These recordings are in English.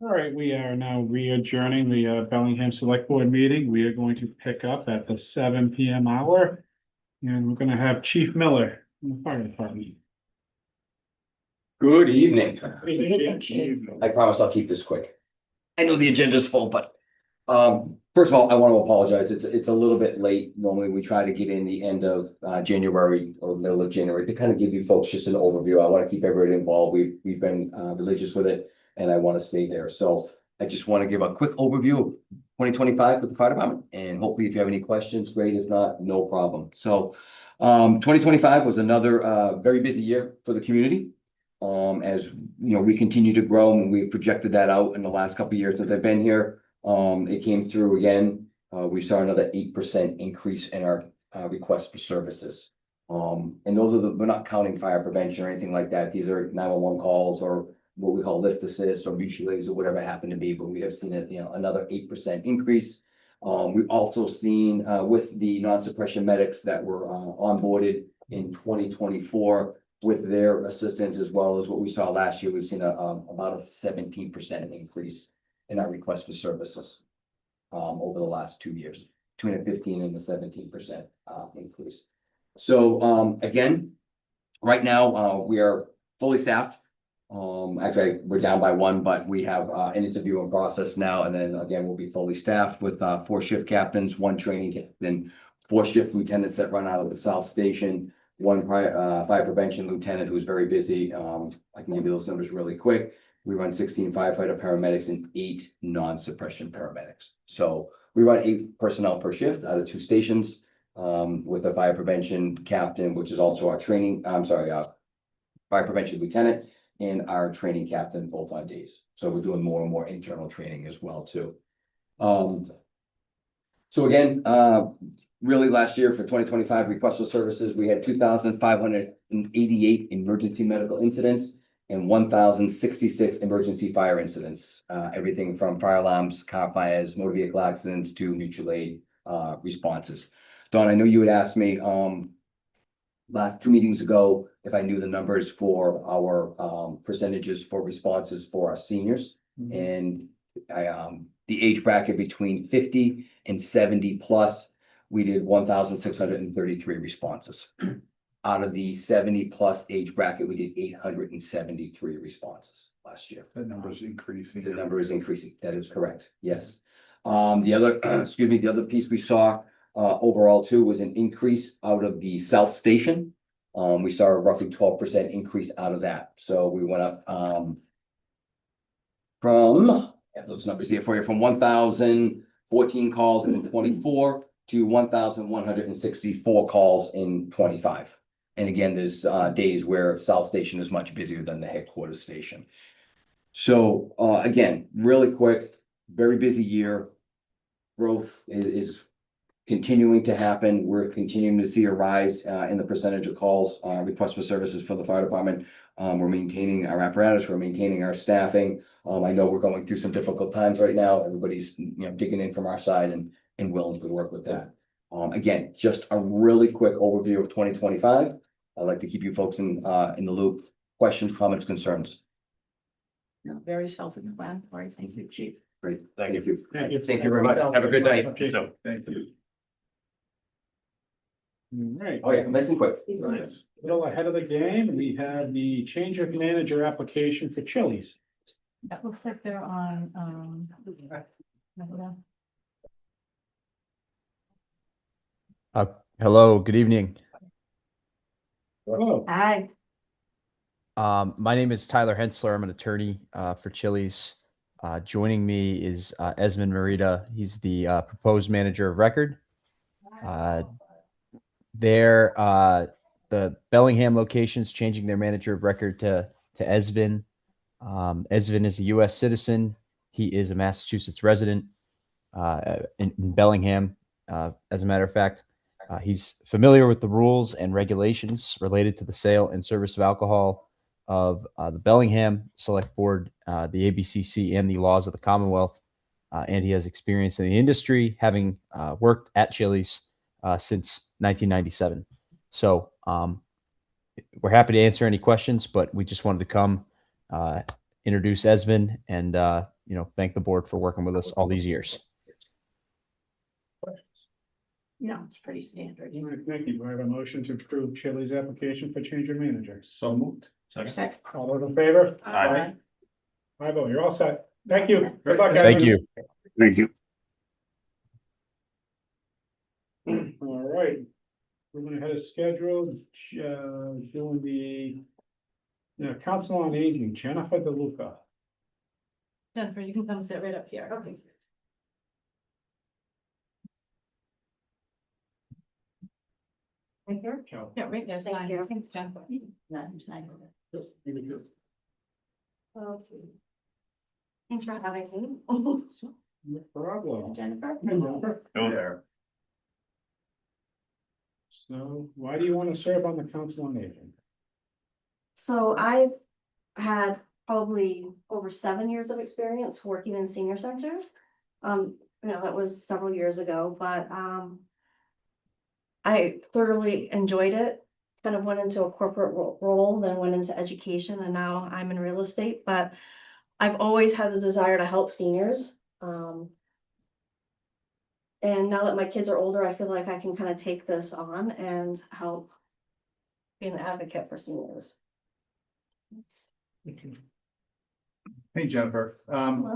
All right, we are now re-adjourning the Bellingham Select Board meeting. We are going to pick up at the 7 p.m. hour, and we're going to have Chief Miller from the fire department. Good evening. Evening. I promise I'll keep this quick. I know the agenda's full, but first of all, I want to apologize. It's a little bit late. Normally, we try to get in the end of January or middle of January to kind of give you folks just an overview. I want to keep everybody involved. We've been religious with it, and I want to stay there. So I just want to give a quick overview of 2025 with the fire department, and hopefully, if you have any questions, great. If not, no problem. So 2025 was another very busy year for the community. As you know, we continue to grow, and we've projected that out in the last couple of years since I've been here. It came through again. We saw another 8% increase in our requests for services. And those are we're not counting fire prevention or anything like that. These are 911 calls or what we call lift assist or mutual aids or whatever it happened to be, but we have seen another 8% increase. We've also seen with the non-suppression medics that were onboarded in 2024 with their assistance, as well as what we saw last year, we've seen about a 17% increase in our request for services over the last 2 years, between a 15 and a 17% increase. So again, right now we are fully staffed. Actually, we're down by one, but we have an interview in process now, and then again, we'll be fully staffed with 4 shift captains, 1 training captain, 4 shift lieutenants that run out of the South Station, 1 fire prevention lieutenant who's very busy. I can give you those numbers really quick. We run 16 firefighter paramedics and 8 non-suppression paramedics. So we run 8 personnel per shift out of 2 stations with a fire prevention captain, which is also our training, fire prevention lieutenant and our training captain both on days. So we're doing more and more internal training as well too. So again, really last year for 2025 requests for services, we had 2,588 emergency medical incidents and 1,066 emergency fire incidents. Everything from fire alarms, car fires, motor vehicle accidents to mutual aid responses. Don, I know you had asked me last 2 meetings ago if I knew the numbers for our percentages for responses for our seniors. And the age bracket between 50 and 70 plus, we did 1,633 responses. Out of the 70 plus age bracket, we did 873 responses last year. That number is increasing. The number is increasing. That is correct. Yes. The other piece we saw overall too was an increase out of the South Station. We saw a roughly 12% increase out of that. So we went up from those numbers here for you, from 1,014 calls in 24 to 1,164 calls in 25. And again, there's days where South Station is much busier than the headquarters station. So again, really quick, very busy year. Growth is continuing to happen. We're continuing to see a rise in the percentage of calls, requests for services for the fire department. We're maintaining our apparatus, we're maintaining our staffing. I know we're going through some difficult times right now. Everybody's digging in from our side and willing to work with that. Again, just a really quick overview of 2025. I'd like to keep you folks in the loop. Questions, comments, concerns? No, very self-explanatory. Thank you, Chief. Great, thank you. Thank you. Thank you very much. Have a good night. So, Thank you. All right. oh yeah, nice and quick. Right. A little ahead of the game, we have the change of manager application for Chili's. That looks like they're on, Hello, good evening. Oh, Hi. My name is Tyler Hensler. I'm an attorney for Chili's. Joining me is Esmond Marita. He's the proposed manager of record. The Bellingham location's changing their manager of record to Esvin. Esvin is a U.S. citizen. He is a Massachusetts resident in Bellingham. As a matter of fact, he's familiar with the rules and regulations related to the sale and service of alcohol of the Bellingham Select Board, the ABCC, and the laws of the Commonwealth. And he has experience in the industry, having worked at Chili's since 1997. So we're happy to answer any questions, but we just wanted to come introduce Esvin and, thank the board for working with us all these years. No, it's pretty standard. All right, thank you. Do I have a motion to approve Chili's application for change of manager? So moved. Second. All those in favor? Aye. I vote. You're all set. Thank you. Good luck. Thank Evan. you. Thank you. All right. We're gonna have a schedule, doing the Council on Aging, Jennifer DeLuca. Jennifer, you can come sit right up here. Okay. Right here? Joe. Yeah, right there. Thank you. Thanks, Jennifer. No, I'm just not. Okay. Thanks for having me. No problem. Jennifer? There. So why do you want to serve on the Council on Aging? So I've had probably over 7 years of experience working in senior centers. That was several years ago, but I thoroughly enjoyed it. Kind of went into a corporate role, then went into education, and now I'm in real estate. But I've always had the desire to help seniors. And now that my kids are older, I feel like I can kind of take this on and help be an advocate for seniors. Hey, Jennifer,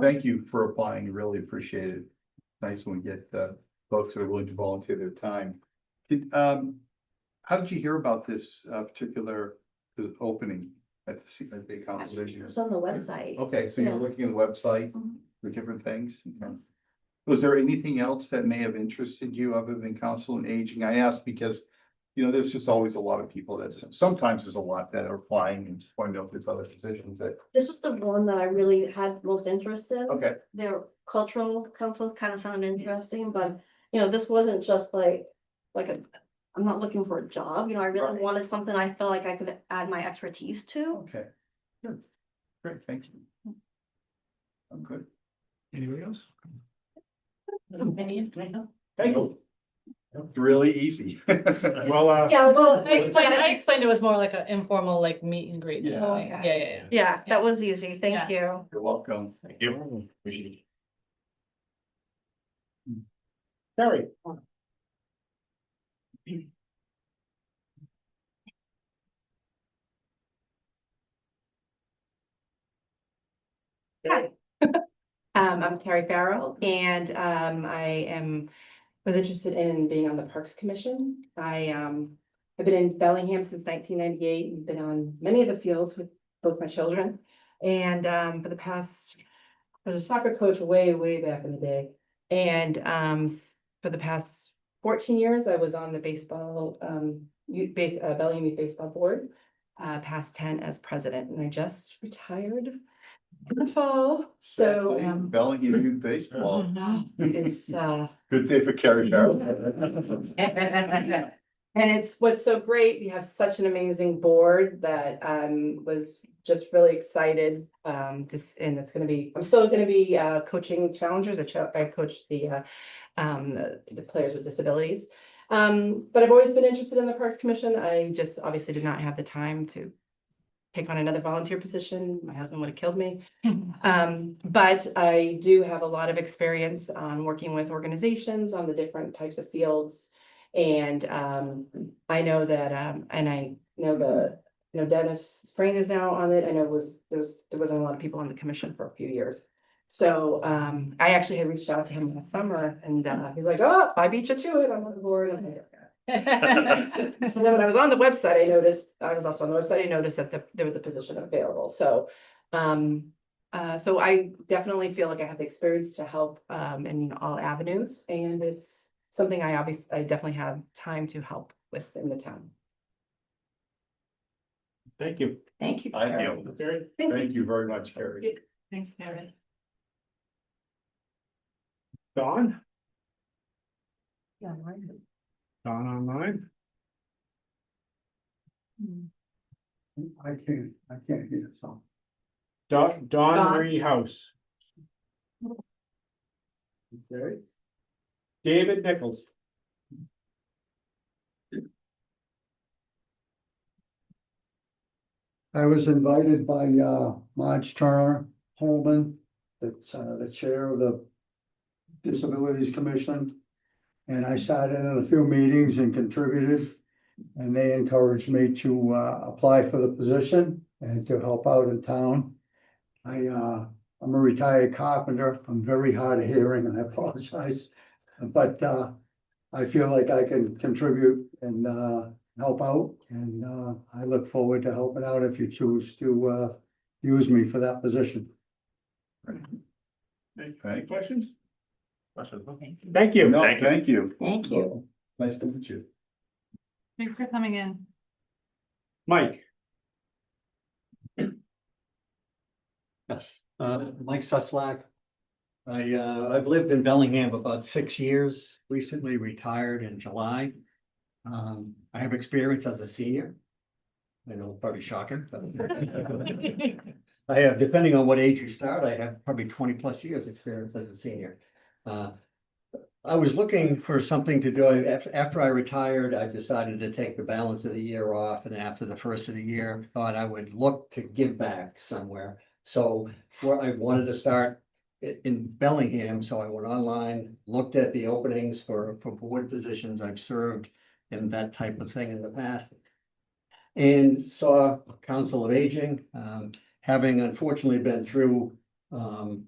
thank you for applying. Really appreciate it. Nice when we get folks that are willing to volunteer their time. How did you hear about this particular opening at the conversation? It's on the website. Okay, so you're Yeah. looking at the website Mhm. for different things? Okay. Was there anything else that may have interested you other than council and aging? I asked because, there's just always a lot of people sometimes there's a lot that are applying and just want to know if there's other positions that, This was the one that I really had most interest in. okay. Their cultural council kind of sounded interesting, but this wasn't just I'm not looking for a job, I really Right. wanted something I felt like I could add my expertise to. Okay, good, great, thank you. I'm good. Anybody else? Thank you. It's really easy. Well, Yeah, well, I explained it was more like an informal, like meet and greet. Yeah. thing. Yeah. yeah, that was easy. Thank Yeah. you. You're welcome. Thank you. Terry. Hi. I'm Terry Farrell and was interested in being on the Parks Commission. I've been in Bellingham since 1998 and been on many of the fields with both my children. And I was a soccer coach way back in the day. And for the past 14 years, I was on the Bellingham Youth Baseball Board, past 10 as president, and I just retired in the fall. So Bellingham Youth Baseball. it's Good day for Carrie Farrell. and it's what's so great. We have such an amazing board that was just really excited. And it's going to be. I'm still going to be coaching challengers. I coach the players with disabilities. But I've always been interested in the Parks Commission. I just obviously did not have the time to take on another volunteer position. My husband would have killed me. But I do have a lot of experience on working with organizations on the different types of fields. And I know that, and I know Dennis Sprain is now on it. I know there wasn't a lot of people on the commission for a few years. So I actually had reached out to him last summer and he's like, oh, I beat you to it. I'm on the board. I'm like, so then when I was on the website, I was also on the website, I noticed that there was a position available. So, so I definitely feel like I have the experience to help in all avenues, and it's something I definitely have time to help with in the town. Thank you. Thank you. Terry? Thank you very much, Carrie. Thanks, Terry. Dawn? Yeah, mine. Dawn online? I can't hear the song. Dawn Dawn. Marie House. Okay. David Nichols. I was invited by Marge Turner Holman, that's the chair of the Disabilities Commission. And I sat in on a few meetings and contributed, and they encouraged me to apply for the position and to help out in town. I'm a retired carpenter. I'm very hard of hearing, and I apologize. But I feel like I can contribute and help out, and I look forward to helping out if you choose to use me for that position. Any questions? Thank you. No, thank you. Thank you. Nice to meet you. Thanks for coming in. Mike, Yes, Mike Suslak. I've lived in Bellingham about 6 years, recently retired in July. I have experience as a senior. I know, probably shocking, but I have, depending on what age you start, I have probably 20+ years experience as a senior. I was looking for something to do. After I retired, I decided to take the balance of the year off, and after the first of the year, thought I would look to give back somewhere. So where I wanted to start in Bellingham, so I went online, looked at the openings for board positions. I've served in that type of thing in the past. And saw Council of Aging, having unfortunately been through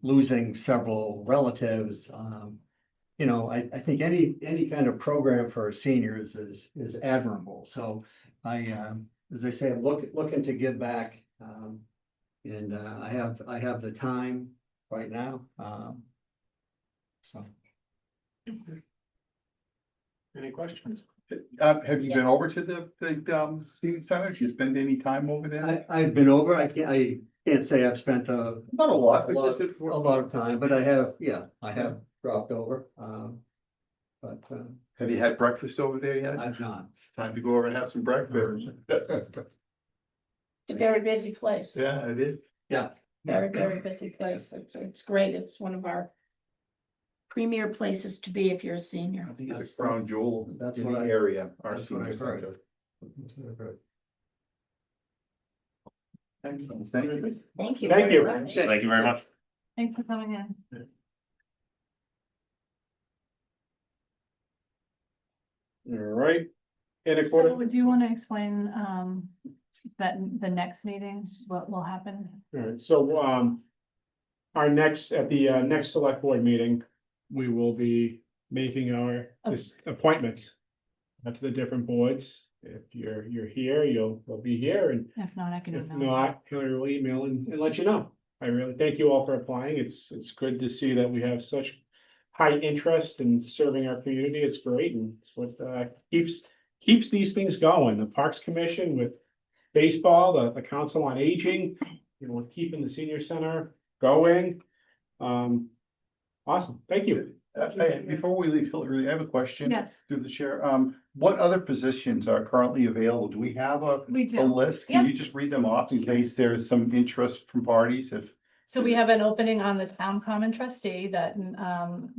losing several relatives. You know, I think any kind of program for seniors is admirable. So as I say, I'm looking to give back. And I have the time right now. So. any questions? Have you been over to the senior center? Did you spend any time over there? I've been over. I can't say I've spent Not a lot, but just a lot of time, but I have dropped over. But have you had breakfast over there yet? I've not. It's time to go over and have some breakfast. It's a very busy place. Yeah, it is. Yeah. Very, very busy place. It's great. It's one of our premier places to be if you're a senior. I think It's that's a crown jewel That's in what the I- area, our that's what senior I've heard. center. That's what I've heard. Excellent, thank you. Thank you. Thank you. very much. Thank you very much. Thanks for coming in. All right. In So accordance, do you want to explain, that the next meeting, what will happen? all right, so, our next, at the, next select board meeting, we will be making our appointments to the different boards. If you're here, you'll be here, and If not, I can if email. not, Hillary will email and let you know. I really thank you all for applying. It's good to see that we have such high interest in serving our community. It's great, and it's what keeps these things going. The Parks Commission with baseball, the Council on Aging, you know, with keeping the senior center going. Awesome, thank you. Before we leave, Hillary, I have a question. Yes. Through the chair. What other positions are currently available? Do we have We a do. list? Can you just read them off in case there's some interest from parties? If So we have an opening on the town common trustee that,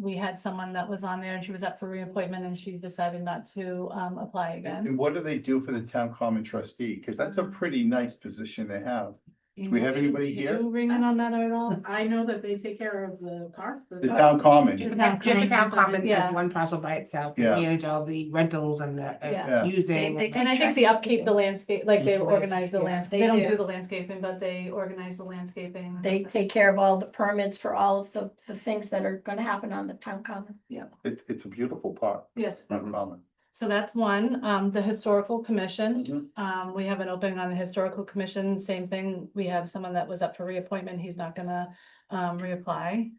we had someone that was on there and she was up for reappointment and she decided not to, apply again. And what do they do for the town common trustee? Because that's a pretty nice position to have. Do we have anybody Do here? you ring in on that at all? I know that they take care of the parks. The town common. Town Just the town common Yeah. as one parcel by itself, they Yeah. manage all the rentals and the Yeah. using. And I think the upkeep, the landscape, like they organize the Yeah, landscape, they they don't do. do the landscaping, but they organize the landscaping. They take care of all the permits for all of the things that are gonna happen on the town common. It's a beautiful park. Yes, Town common. so that's one, the historical commission, Mhm. we have an opening on the historical commission, same thing, we have someone that was up for reappointment, he's not gonna, reapply.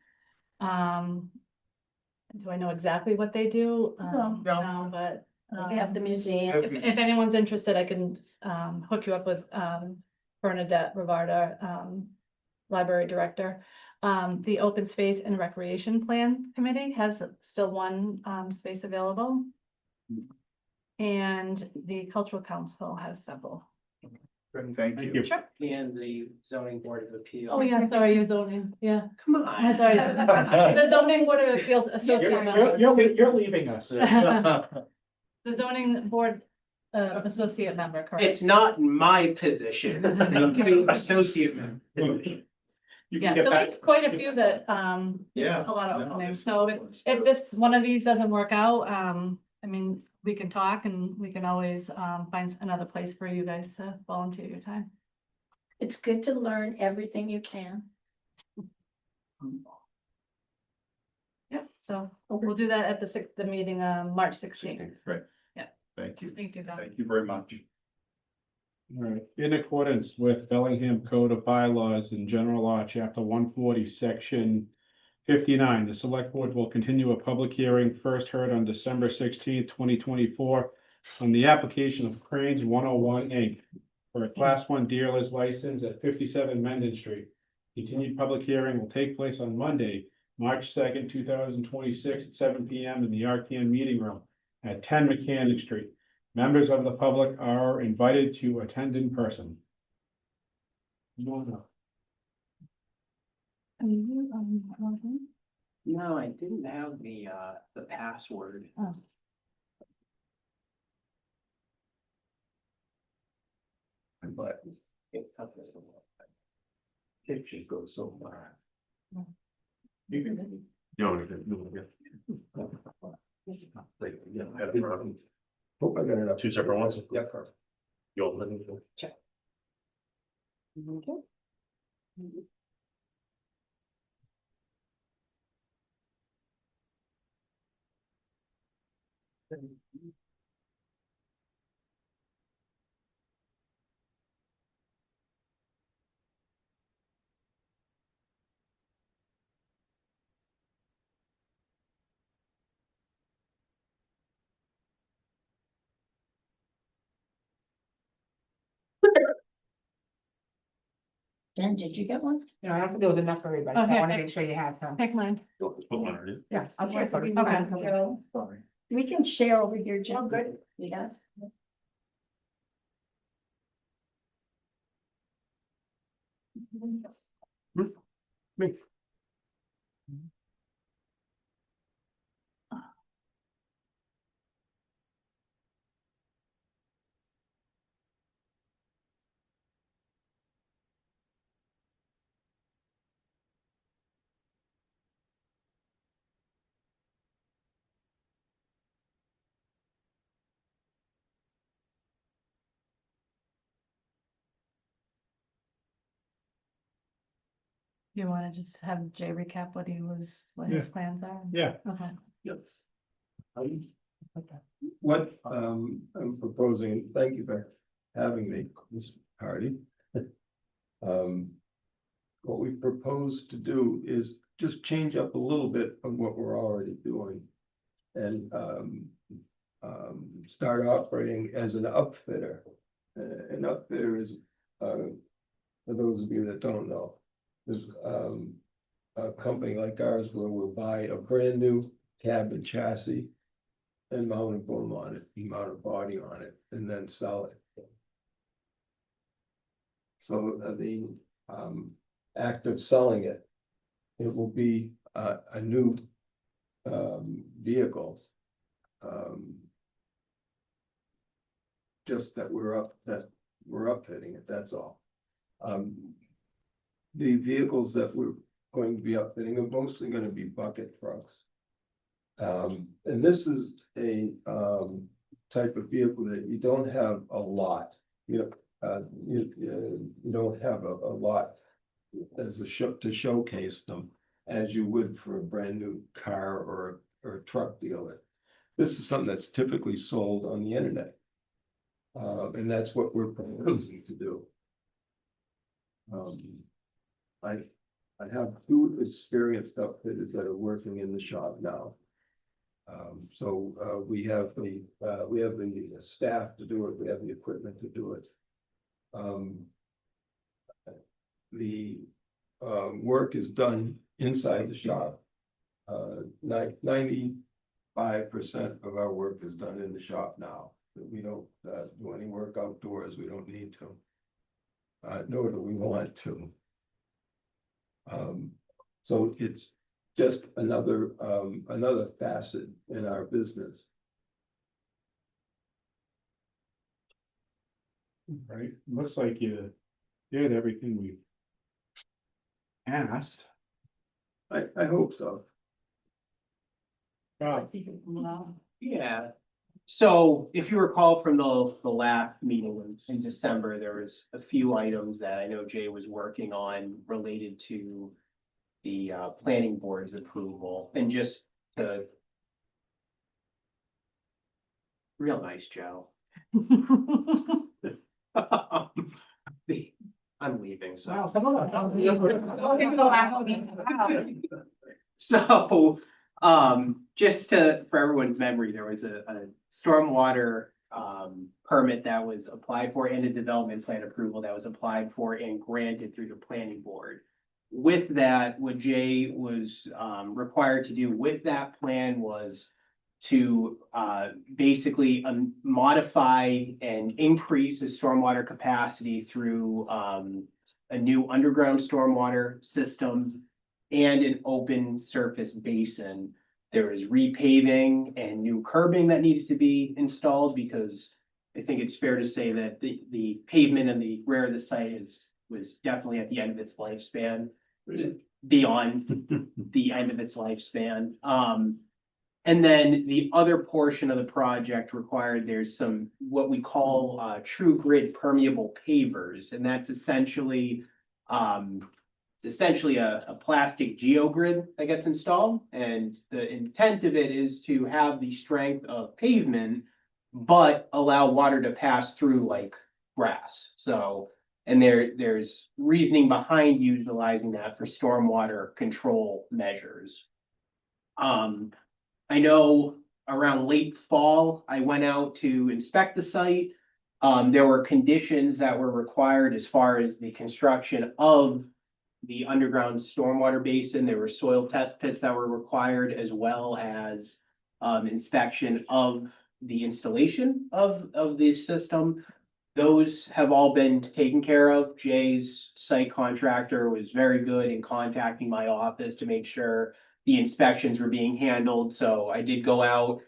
Do I know exactly what they do? No. No, but. We have the museum. If anyone's interested, I can hook you up with Bernadette Rivarda, library director. The Open Space and Recreation Plan Committee has still one space available. And the Cultural Council has several. Thank Thank you. you. Sure. And the zoning board of appeals. Oh, yeah, sorry, you're zoning, yeah. Come I'm on. sorry. The zoning board of appeals associate member. You're leaving us. The zoning board associate member, correct? It's not my position, it's the associate member position. You Yeah, can get so we back. have quite a few that, Yeah. a lot of No, openings, it's- so if this, one of these doesn't work out, I mean, we can talk and we can always, find another place for you guys to volunteer your time. It's good to learn everything you can. Yep, so we'll do that at the meeting, March 16th. Great. Yeah. Thank you. Thank you, Don. Thank you very much. All right, in accordance with Bellingham Code of Bylaws and General Law, Chapter 140, Section 59, the Select Board will continue a public hearing first heard on December 16th, 2024, on the application of Cranes 101 Inc. for a Class 1 dealer's license at 57 Mendon Street. Continued public hearing will take place on Monday, March 2nd, 2026, at 7 p.m. in the Arcan Meeting Room at 10 Mechanic Street. Members of the public are invited to attend in person. No, I didn't have the password. Oh. But It's tough as well. it should go so far. You can. Hope I got enough. Two separate ones? Yeah, perfect. You'll let me know. Jen, did you get one? No, I don't think there was enough for everybody, Oh, I here, wanna here. make sure you have some. Pick mine. You'll just put one on it. Yes, I'll try for you. Okay. We can share over here, Jen. Oh, good. Yeah. Me. You wanna just have Jay recap what his plans are? Yeah. Okay. Yes. What I'm proposing, thank you for having me, this party. What we propose to do is just change up a little bit of what we're already doing. And start operating as an upfitter. An upfitter is, for those of you that don't know, is a company like ours where we'll buy a brand new cab and chassis and mount a boom on it, mount a body on it, and then sell it. So the act of selling it, it will be a new vehicle. Just that we're upfitting it, that's all. The vehicles that we're going to be upfitting are mostly gonna be bucket trucks. And this is a type of vehicle that you don't have a lot, you don't have a lot as a show to showcase them as you would for a brand new car or a truck dealer. This is something that's typically sold on the internet. And that's what we're proposing to do. I have two experienced upfitters that are working in the shop now. So we have the staff to do it, we have the equipment to do it. The work is done inside the shop. 95% of our work is done in the shop now. We don't do any work outdoors, we don't need to. Nor do we want to. So it's just another facet in our business. Right, looks like you did everything we asked. I hope so. Yeah. So if you recall from the last meeting in December, there was a few items that I know Jay was working on related to the planning board's approval, and just to real nice, Joe. I'm leaving, so. So, just for everyone's memory, there was a stormwater, permit that was applied for and a development plan approval that was applied for and granted through the planning board. With that, what Jay was, required to do with that plan was to, basically, modify and increase the stormwater capacity through, a new underground stormwater system and an open surface basin. There was repaving and new curbing that needed to be installed, because I think it's fair to say that the pavement and the rear of the site was definitely at the end of its lifespan, beyond the end of its lifespan. And then the other portion of the project required, there's some, what we call, true grid permeable pavers, and that's essentially, a plastic geogrid that gets installed. And the intent of it is to have the strength of pavement, but allow water to pass through like grass. So, and there's reasoning behind utilizing that for stormwater control measures. I know around late fall, I went out to inspect the site. There were conditions that were required as far as the construction of the underground stormwater basin. There were soil test pits that were required, as well as, inspection of the installation of the system. Those have all been taken care of. Jay's site contractor was very good in contacting my office to make sure the inspections were being handled. So I did go out,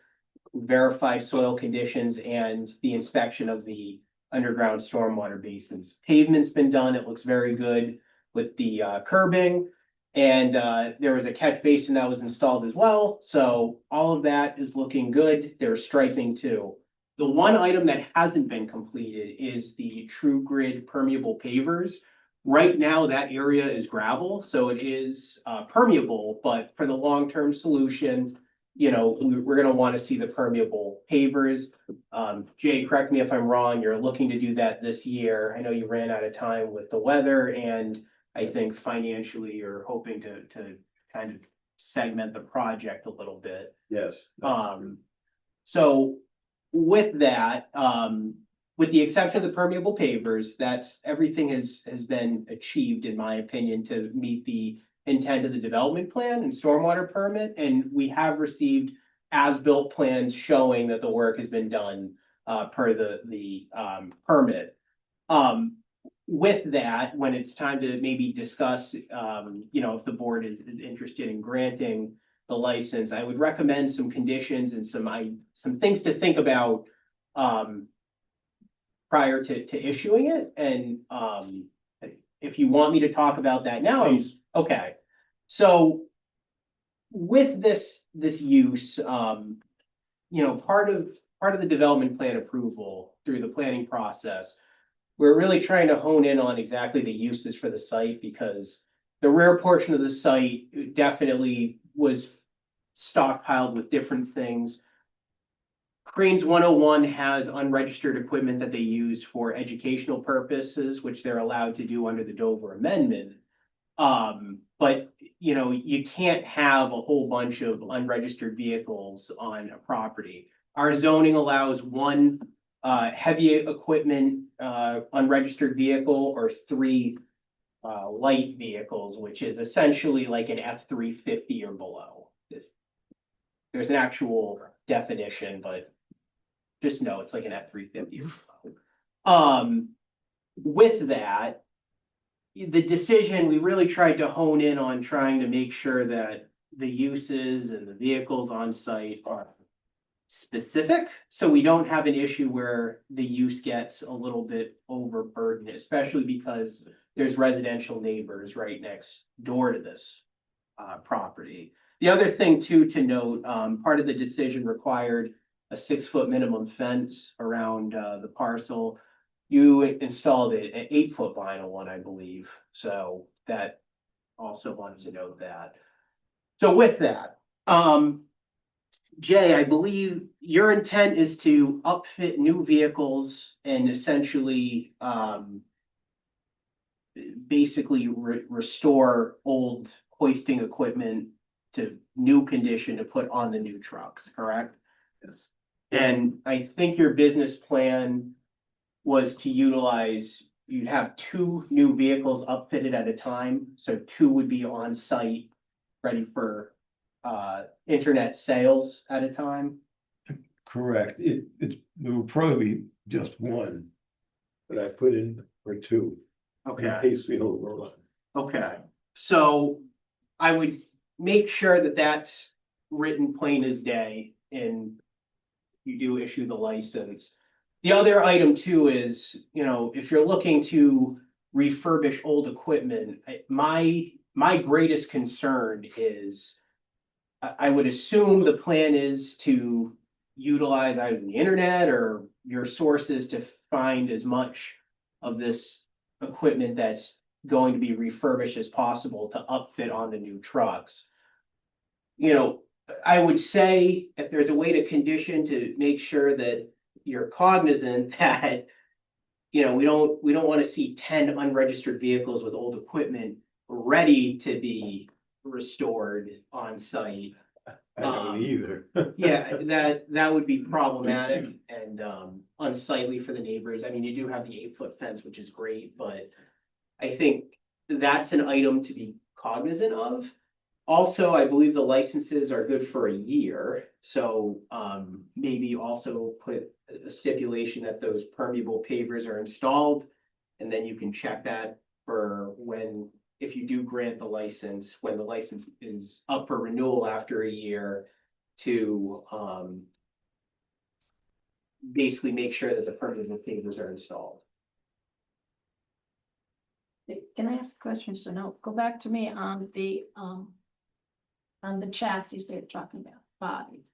verify soil conditions and the inspection of the underground stormwater basins. Pavement's been done. It looks very good with the curbing. And there was a catch basin that was installed as well. So all of that is looking good. There's striping too. The one item that hasn't been completed is the True Grid permeable pavers. Right now, that area is gravel, so it is permeable, but for the long-term solution, you know, we're gonna want to see the permeable pavers. Jay, correct me if I'm wrong, you're looking to do that this year. I know you ran out of time with the weather, and I think financially you're hoping to kind of segment the project a little bit. Yes. So with that, with the exception of the permeable pavers, that's everything has been achieved, in my opinion, to meet the intent of the development plan and stormwater permit. And we have received as-built plans showing that the work has been done per the permit. With that, when it's time to maybe discuss, you know, if the board is interested in granting the license, I would recommend some conditions and some things to think about prior to issuing it. And if you want me to talk about that now, okay. So with this use, you know, part of the development plan approval through the planning process, we're really trying to hone in on exactly the uses for the site, because the rear portion of the site definitely was stockpiled with different things. Cranes 101 has unregistered equipment that they use for educational purposes, which they're allowed to do under the Dover Amendment. But you know, you can't have a whole bunch of unregistered vehicles on a property. Our zoning allows one heavy equipment unregistered vehicle, or 3 light vehicles, which is essentially like an F-350 or below. There's an actual definition, but just know it's like an F-350 or below. With that, the decision, we really tried to hone in on trying to make sure that the uses and the vehicles on site are specific, so we don't have an issue where the use gets a little bit overburdened, especially because there's residential neighbors right next door to this property. The other thing too to note, part of the decision required a 6-foot minimum fence around the parcel. You installed an 8-foot vinyl one, I believe, so that also wanted to note that. So with that, Jay, I believe your intent is to upfit new vehicles and essentially basically restore old hoisting equipment to new condition to put on the new trucks, correct? Yes. And I think your business plan was to utilize, you'd have 2 new vehicles upfitted at a time, so 2 would be on site, ready for internet sales at a time. Correct. There will probably be just one that I put in for 2. In Okay, case we overrun. okay. So I would make sure that that's written plain as day and you do issue the license. The other item too is, you know, if you're looking to refurbish old equipment, my greatest concern is I would assume the plan is to utilize either the internet or your sources to find as much of this equipment that's going to be refurbished as possible to upfit on the new trucks. You know, I would say if there's a way to condition to make sure that you're cognizant that, you know, we don't want to see 10 unregistered vehicles with old equipment ready to be restored on site. I don't either. Yeah, that would be problematic and unsightly for the neighbors. I mean, you do have the 8-foot fence, which is great, but I think that's an item to be cognizant of. Also, I believe the licenses are good for a year, so maybe also put a stipulation that those permeable pavers are installed. And then you can check that for when, if you do grant the license, when the license is up for renewal after a year, to basically make sure that the permeable pavers are installed. Can I ask a question? So no, go back to me on the chassis they're talking about, bodies.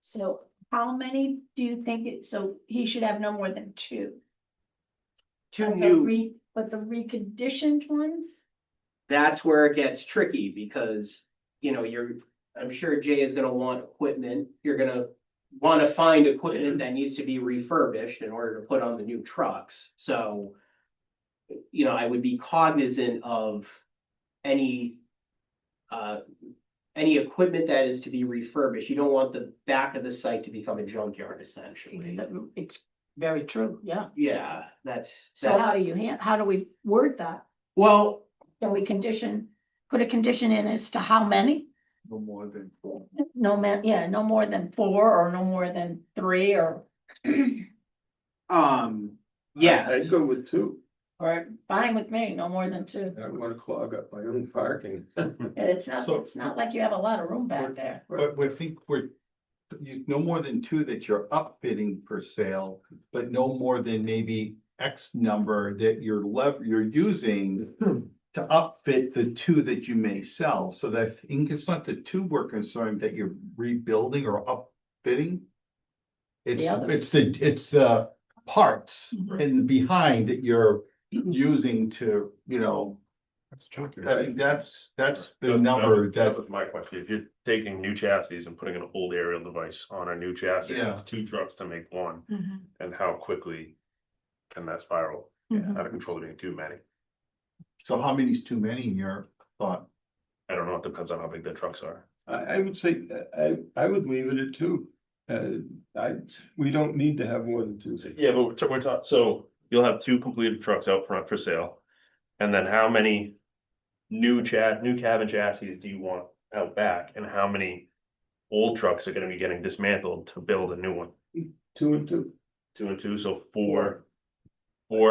So how many do you think so he should have no more than 2? Two new, But the reconditioned ones? that's where it gets tricky because, you know, I'm sure Jay is gonna want equipment. You're gonna want to find equipment that needs to be refurbished in order to put on the new trucks. So, you know, I would be cognizant of any equipment that is to be refurbished. You don't want the back of the site to become a junkyard, essentially. It's very true, yeah. Yeah, So how do we word that? well, Can we put a condition in as to how many? No more than 4. No more than 4 or no more than 3 or. yeah, I'd go with 2. Or fine with me, no more than 2. I don't want to clog up my own parking. It's not like you have a lot of room back there. But we think no more than 2 that you're upfitting for sale, but no more than maybe X number that you're using to upfit the 2 that you may sell. So that it's not the 2 we're concerned that you're rebuilding or upfitting. The others. It's the parts Mhm. and behind that you're using to, you know, That's chunky. I think that's the number That that, was my question. If you're taking new chassis and putting an old aerial device on a new chassis, Yeah. it's 2 trucks to make one. Mhm. And how quickly can that spiral Mhm. out of control being too many? so how many's too many in your thought? I don't know. It depends on how big the trucks are. I would say, I would leave it at 2. We don't need to have more than 2. Yeah, but we're talking, so you'll have 2 completed trucks out front for sale. And then how many new cabin chassis do you want out back? And how many old trucks are gonna be getting dismantled to build a new one? 2 and 2. 2 and 2, so 4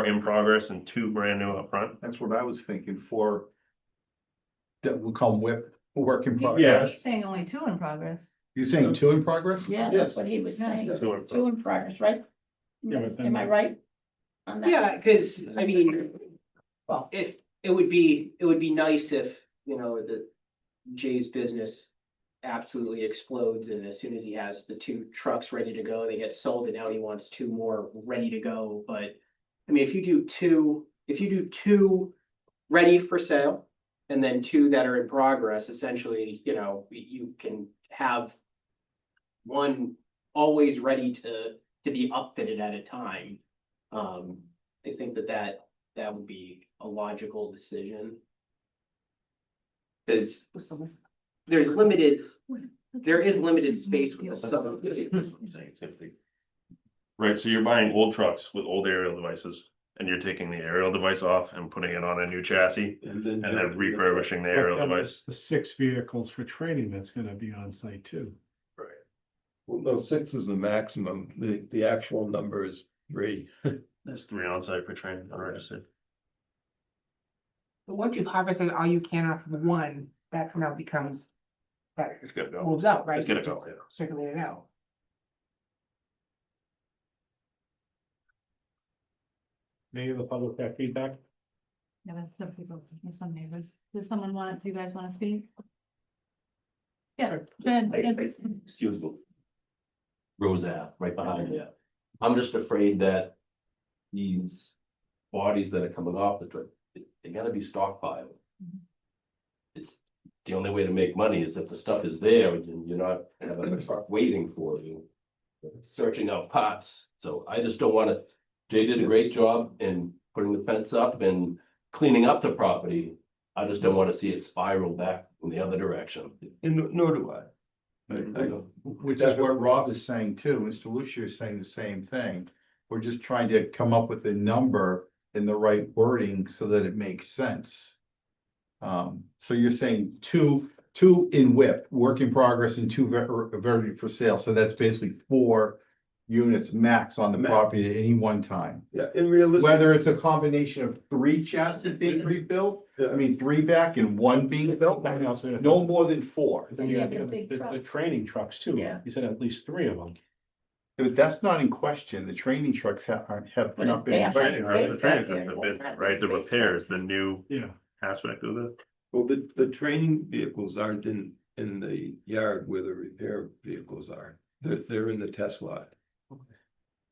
in progress and 2 brand new up front. That's what I was thinking for. That will come with work in Yeah. progress. Saying only 2 in progress. You're saying two in progress? Yeah, that's what he was Yeah. saying. Two in Two in progress, right? Yeah, but then- Am I right? On that? Yeah, because I mean, well, if it would be nice if, you know, the Jay's business absolutely explodes and as soon as he has the two trucks ready to go, they get sold and now he wants two more ready to go. But I mean, if you do two ready for sale and then two that are in progress, essentially, you know, you can have one always ready to be upfitted at a time. I think that would be a logical decision. Because there is limited space with the sub. Right, so you're buying old trucks with old aerial devices, and you're taking the aerial device off and putting it on a new chassis, And then. and then refurbishing the aerial But then device. it's the 6 vehicles for training that's gonna be on site too. Right. Well, no, 6 is the maximum. The actual number is 3. There's 3 on site for training unregistered. But once you've harvested all you can off of one, that now becomes, that It's gonna go. moves out, right? It's gonna go, yeah. Circulate it out. Any of the public have feedback? Yeah, there's some people, there's some neighbors. Does someone want, do you guys want to speak? Yeah, go ahead. Excuse me. Rose Ave, right behind there. I'm just afraid that these bodies that are coming off the truck, they're gonna be stockpiled. It's, the only way to make money is if the stuff is there and you're not having a truck waiting for you, searching out parts. So I just don't wanna, Jay did a great job in putting the fence up and cleaning up the property. I just don't wanna see it spiral back in the other direction. And nor do I. Which is what Rob is saying too. Mr. Lucier is saying the same thing. We're just trying to come up with a number in the right wording so that it makes sense. So you're saying two in WIP, work in progress, and two ready for sale. So that's basically 4 units max on the Max. property at any one time. Yeah, in realism. Whether it's a combination of 3 chassis being rebuilt, I mean, 3 back and 1 being built, And also, no more than 4. Then you got Yeah, big the trucks. training trucks too. Yeah. You said at least 3 of them. But that's not in question. The training trucks have But not they been. have- Training, right, the training Yeah. is the bit, right, the repairs, the new Yeah. aspect of it. Well, the training vehicles aren't in the yard where the repair vehicles are. They're in the test lot.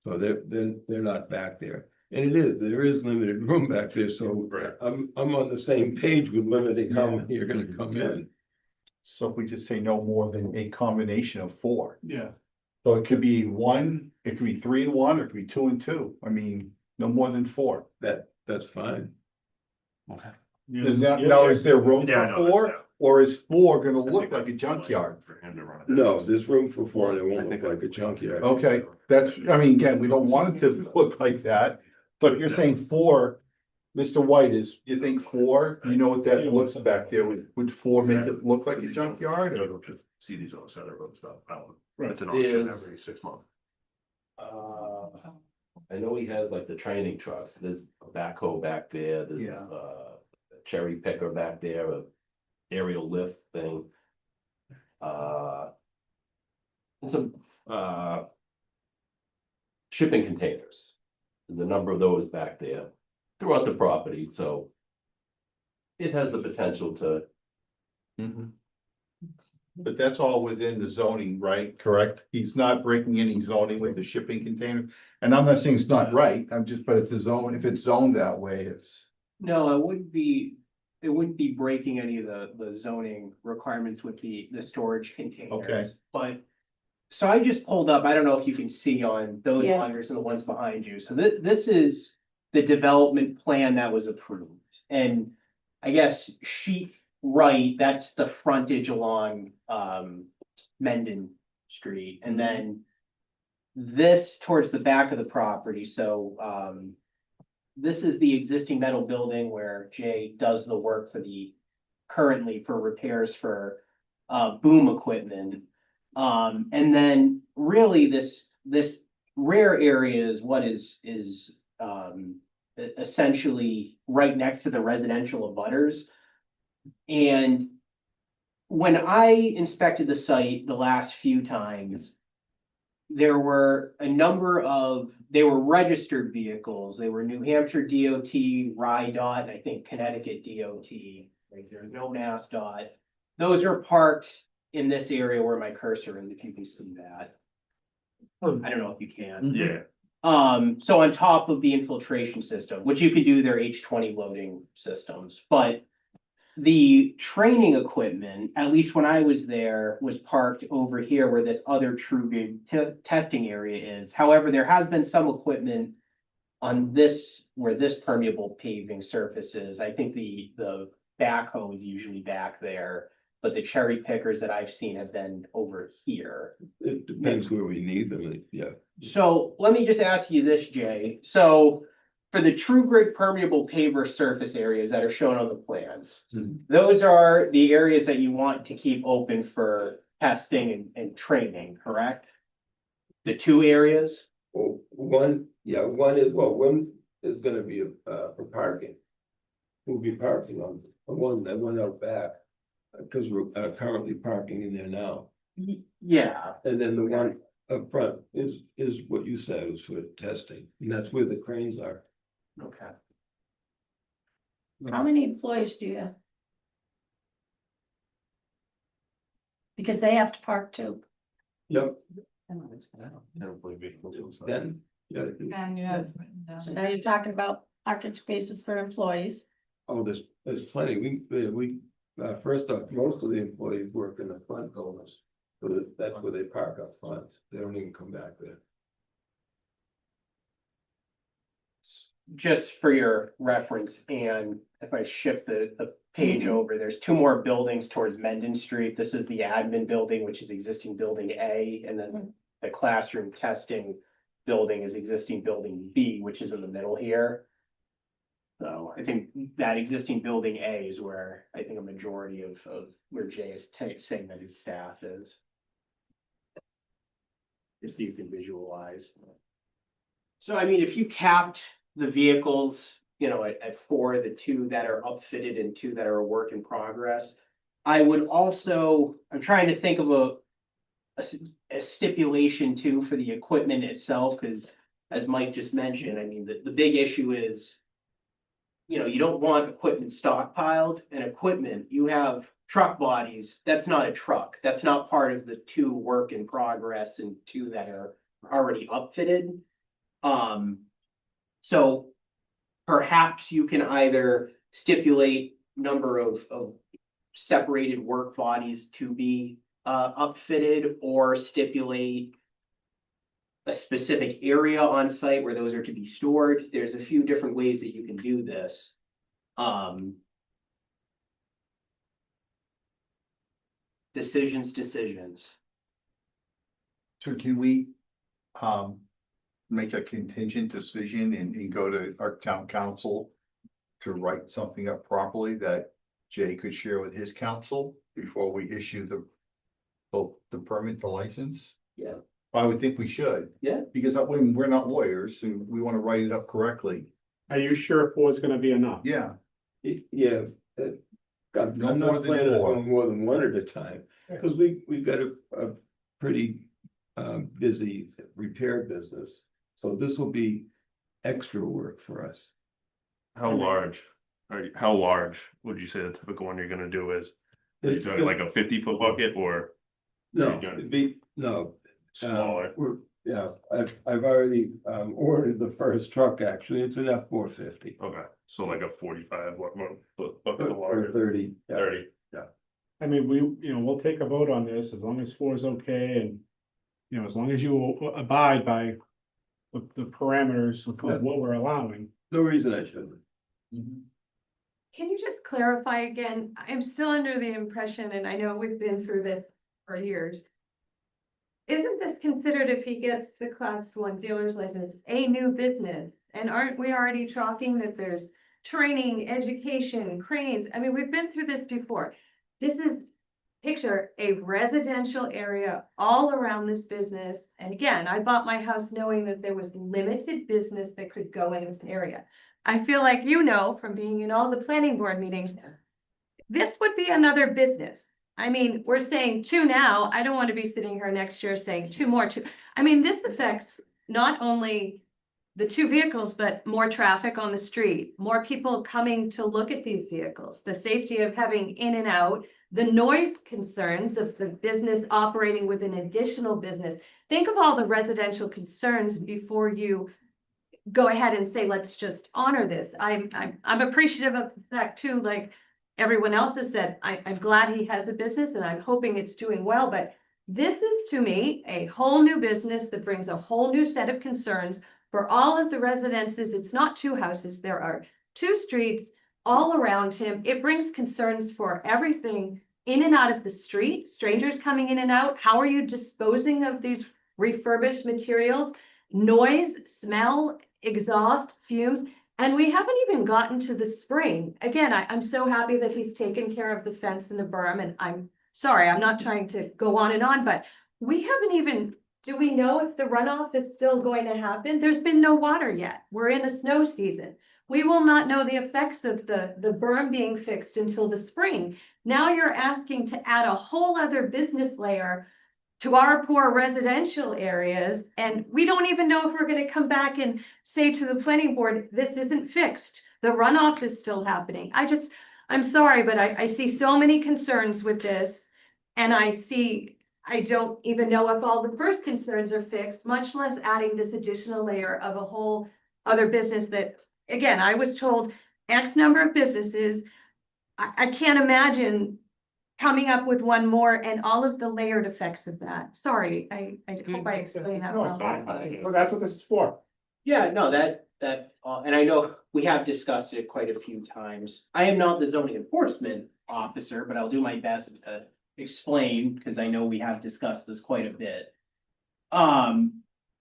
So they're not back there. And there is limited room back there, so Right. I'm on the same page with limiting how many are gonna come in. So if we just say no more than a combination of 4. Yeah. So it could be 1, it could be 3 and 1, or it could be 2 and 2. I mean, no more than 4. That's fine. Is that, now is there room Yeah, I for know, 4, yeah. or is 4 gonna I think look like that's a junkyard? for him to run it. No, there's room for 4 and it I won't think look like a junkyard. Okay, that's, I mean, again, we don't want it to look like that, but if you're saying 4, Mr. White you think 4, you know what that looks back there, would 4 make it look like a junkyard, or? Or just see these on the center road stuff, Right. it's an auction There's- every 6 months. I know he has like the training trucks, there's a backhoe back there, there's Yeah. a cherry picker back there, a aerial lift thing. And some, shipping containers. There's a number of those back there throughout the property, so it has the potential to. But that's all within the zoning, right? Correct? He's not breaking any zoning with the shipping container, and I'm not saying it's not right, I'm just, but if if it's zoned that way, it's. No, it wouldn't be breaking any of the zoning requirements with the storage containers. Okay. But, so I just pulled up, I don't know if you can see on those Yeah. monitors and the ones behind you. So this is the development plan that was approved. And I guess sheet right, that's the frontage along Mendon Street. And then this towards the back of the property, so this is the existing metal building where Jay does the work currently for repairs for boom equipment. And then really this rare area is what is essentially right next to the residential abutters. And when I inspected the site the last few times, there were a number of, they were registered vehicles. They were New Hampshire DOT, RIDOT, and I think Connecticut DOT. Like, there's no Mass dot. Those are parked in this area where my cursor is, if you can see that. I don't know if you can. Yeah. So on top of the infiltration system, which you could do their H20 loading systems, but the training equipment, at least when I was there, was parked over here where this other true grid testing area is. However, there has been some equipment on this, where this permeable paving surface is. I think the backhoe is usually back there, but the cherry pickers that I've seen have been over here. It depends where we need them, yeah. So let me just ask you this, Jay. So for the true grid permeable paver surface areas that are shown on the plans, those are the areas that you want to keep open for testing and training, correct? The two areas? Well, one is gonna be for parking. We'll be parking on one out back, because we're currently parking in there now. Yeah. And then the one up front is what you said, is for testing, and that's where the cranes are. Okay. How many employees do you have? Because they have to park too. Yep. Then, Yeah. And you have. So now you're talking about parking spaces for employees. Oh, there's plenty. First off, most of the employees work in the front buildings. So that's where they park up front. They don't even come back there. Just for your reference, and if I shift the page over, there's two more buildings towards Mendon Street. This is the admin building, which is existing building A, and then the classroom testing building is existing building B, which is in the middle here. So I think that existing building A is where I think a majority of where Jay is saying that his staff is. If you can visualize. So I mean, if you capped the vehicles, at 4, the 2 that are upfitted and 2 that are a work in progress, I would also, I'm trying to think of a stipulation too for the equipment itself, because as Mike just mentioned, I mean, the big issue is, you don't want equipment stockpiled, and equipment, you have truck bodies, that's not a truck. That's not part of the 2 work in progress and 2 that are already upfitted. So perhaps you can either stipulate number of separated work bodies to be upfitted, or stipulate a specific area on site where those are to be stored. There's a few different ways that you can do this. Decisions. So can we, make a contingent decision and go to our town council to write something up properly that Jay could share with his council before we issue the permit, the license? Yeah. I would think we should. Yeah. Because we're not lawyers and we want to write it up correctly. Are you sure 4 is gonna be enough? Yeah. Yeah. I'm No more not than planning on 4. going more than one at a time, because we've got a pretty busy repair business. So this will be extra work for us. how large would you say the typical one you're gonna do is? Are you doing like a 50-foot bucket or No, it'd be, no. smaller? I've already ordered the first truck, actually. It's an F-450. Okay, so like a 45 foot bucket Or larger, 30. yeah. 30. I mean, we'll take a vote on this as long as 4 is okay, and, as long as you abide by the parameters of what we're allowing. No reason I shouldn't. Can you just clarify again? I'm still under the impression, and I know we've been through this for years. Isn't this considered, if he gets the class 1 dealer's license, a new business? And aren't we already talking that there's training, education, cranes? I mean, we've been through this before. This is, picture a residential area all around this business. And again, I bought my house knowing that there was limited business that could go in this area. I feel like, from being in all the planning board meetings, this would be another business. I mean, we're saying two now. I don't want to be sitting here next year saying two more, two. I mean, this affects not only the two vehicles, but more traffic on the street, more people coming to look at these vehicles, the safety of having in and out, the noise concerns of the business operating with an additional business. Think of all the residential concerns before you go ahead and say, let's just honor this. I'm appreciative of the fact too, like everyone else has said, I'm glad he has a business and I'm hoping it's doing well, but this is to me a whole new business that brings a whole new set of concerns for all of the residences. It's not two houses. There are two streets all around him. It brings concerns for everything in and out of the street, strangers coming in and out. How are you disposing of these refurbished materials? Noise, smell, exhaust, fumes. And we haven't even gotten to the spring. Again, I'm so happy that he's taken care of the fence and the berm. And I'm sorry, I'm not trying to go on, but we haven't even, do we know if the runoff is still going to happen? There's been no water yet. We're in a snow season. We will not know the effects of the berm being fixed until the spring. Now you're asking to add a whole other business layer to our poor residential areas. And we don't even know if we're going to come back and say to the planning board, this isn't fixed. The runoff is still happening. I'm sorry, but I see so many concerns with this. And I don't even know if all the first concerns are fixed, much less adding this additional layer of a whole other business that, again, I was told X number of businesses. I can't imagine coming up with one more and all of the layered effects of that. Sorry, I hope I explained that No, well. it's fine. Well, that's what this is for. Yeah, no, and I know we have discussed it quite a few times. I am not the zoning enforcement officer, but I'll do my best to explain, because I know we have discussed this quite a bit.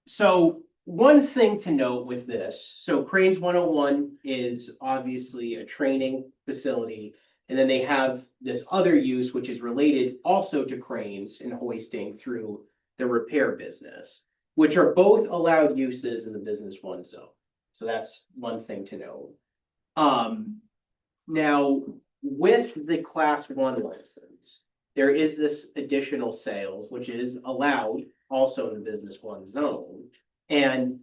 So one thing to note with this, so Cranes 101 is obviously a training facility. And then they have this other use, which is related also to cranes and hoisting through the repair business, which are both allowed uses in the business one zone. So that's one thing to know. Now with the class 1 license, there is this additional sales, which is allowed also in the business one zone. And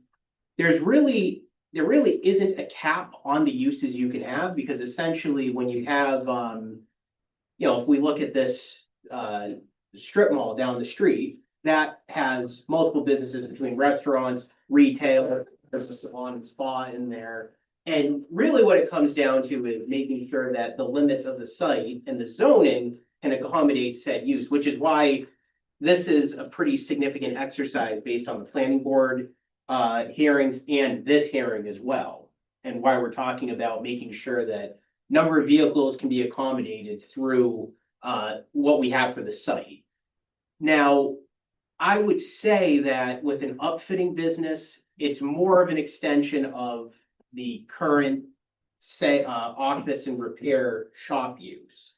there really isn't a cap on the uses you can have, because essentially when you have, if we look at this strip mall down the street, that has multiple businesses between restaurants, retail, there's a salon and spa in there. And really what it comes down to is making sure that the limits of the site and the zoning can accommodate said use, which is why this is a pretty significant exercise based on the planning board hearings and this hearing as well. And why we're talking about making sure that number of vehicles can be accommodated through what we have for the site. Now, I would say that with an upfitting business, it's more of an extension of the current office and repair shop use.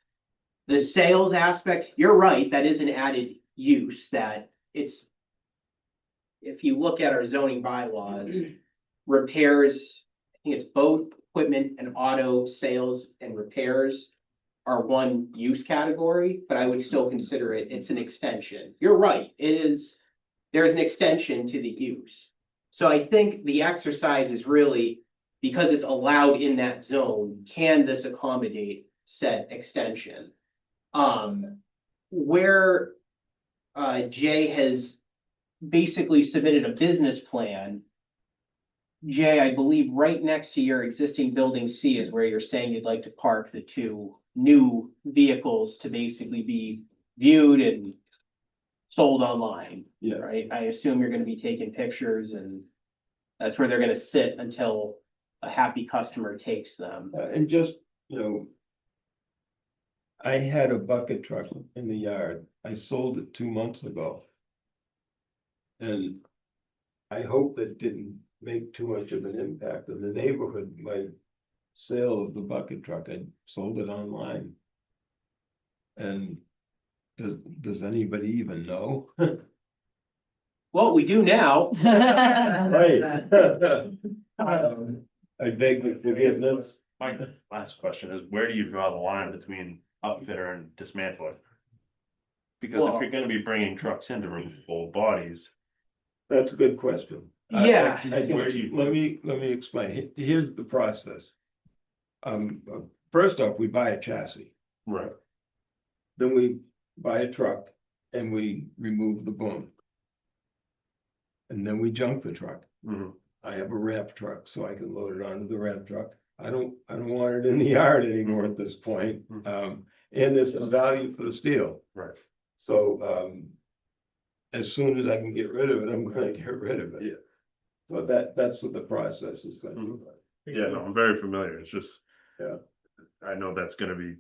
The sales aspect, you're right, that is an added use that it's, if you look at our zoning bylaws, repairs, I think it's both equipment and auto sales and repairs are one use category, but I would still consider it's an extension. You're right, there's an extension to the use. So I think the exercise is really, because it's allowed in that zone, can this accommodate said extension? Where Jay has basically submitted a business plan. Jay, I believe right next to your existing building C is where you're saying you'd like to park the two new vehicles to basically be viewed and sold online. Yeah. Right? I assume you're going to be taking pictures, and that's where they're going to sit until a happy customer takes them. And just, I had a bucket truck in the yard. I sold it 2 months ago. And I hope that didn't make too much of an impact in the neighborhood. My sale of the bucket truck, I sold it online. And does anybody even know? Well, we do now. Right. I beg your forgiveness. My last question is, where do you draw the line between upfitter and dismantler? Because if you're gonna be bringing trucks in to remove old bodies, That's a good question. Yeah. Where do you- Let me explain. Here's the process. First off, we buy a chassis, right, then we buy a truck and we remove the boom. And then we junk the truck. mhm, I have a ramp truck, so I can load it onto the ramp truck. I don't want it in the yard anymore at this point. And there's a value for the steel. right, So, as soon as I can get rid of it, I'm gonna get rid of it. Yeah. So that's what the process is gonna be like. yeah, no, I'm very familiar, it's just. Yeah. I know that's gonna be,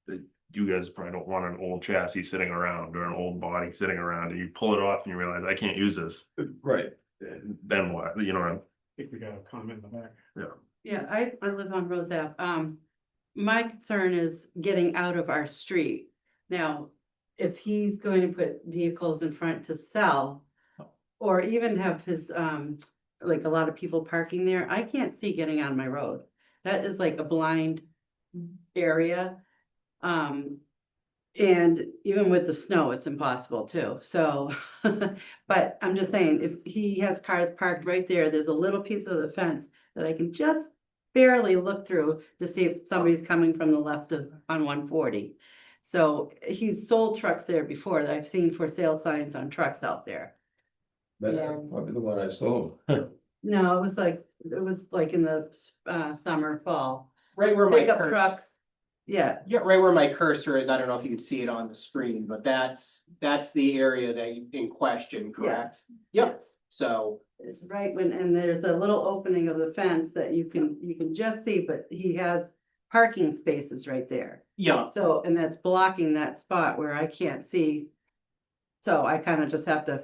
that you guys probably don't want an old chassis sitting around or an old body sitting around, and you pull it off and you realize, I can't use this, Right. then what, you know, I think we got a comment in the back. Yeah, I live on Rose Ave. My concern is getting out of our street. Now, if he's going to put vehicles in front to sell, or even have his, like a lot of people parking there, I can't see getting on my road. That is like a blind area. And even with the snow, it's impossible too, so, but I'm just saying, if he has cars parked right there, there's a little piece of the fence that I can just barely look through to see if somebody's coming from the left of, on 140. So he's sold trucks there before, that I've seen for sale signs on trucks out there. That's Yeah. probably the one I sold. No, it was like in the, summer, fall. Right where my Pickup cursor, trucks, yeah, yeah, right where my cursor is, I don't know if you can see it on the screen, but that's the area that in question, correct? Yep, so, it's right when, and there's a little opening of the fence that you can just see, but he has parking spaces right there. yeah, So, and that's blocking that spot where I can't see. So I kind of just have to,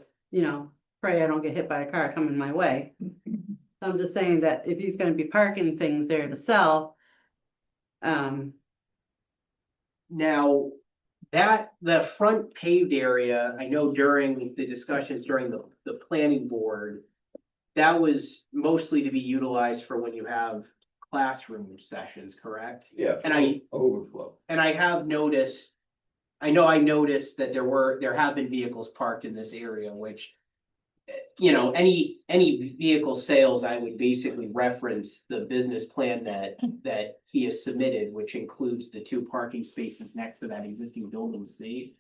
pray I don't get hit by a car coming my way. I'm just saying that if he's gonna be parking things there to sell, now, the front paved area, I know during the discussions during the planning board, that was mostly to be utilized for when you have classroom sessions, correct? Yeah. And Overflow. And I have noticed, I noticed that there have been vehicles parked in this area, which, any vehicle sales, I would basically reference the business plan that he has submitted, which includes the 2 parking spaces next to that existing building C.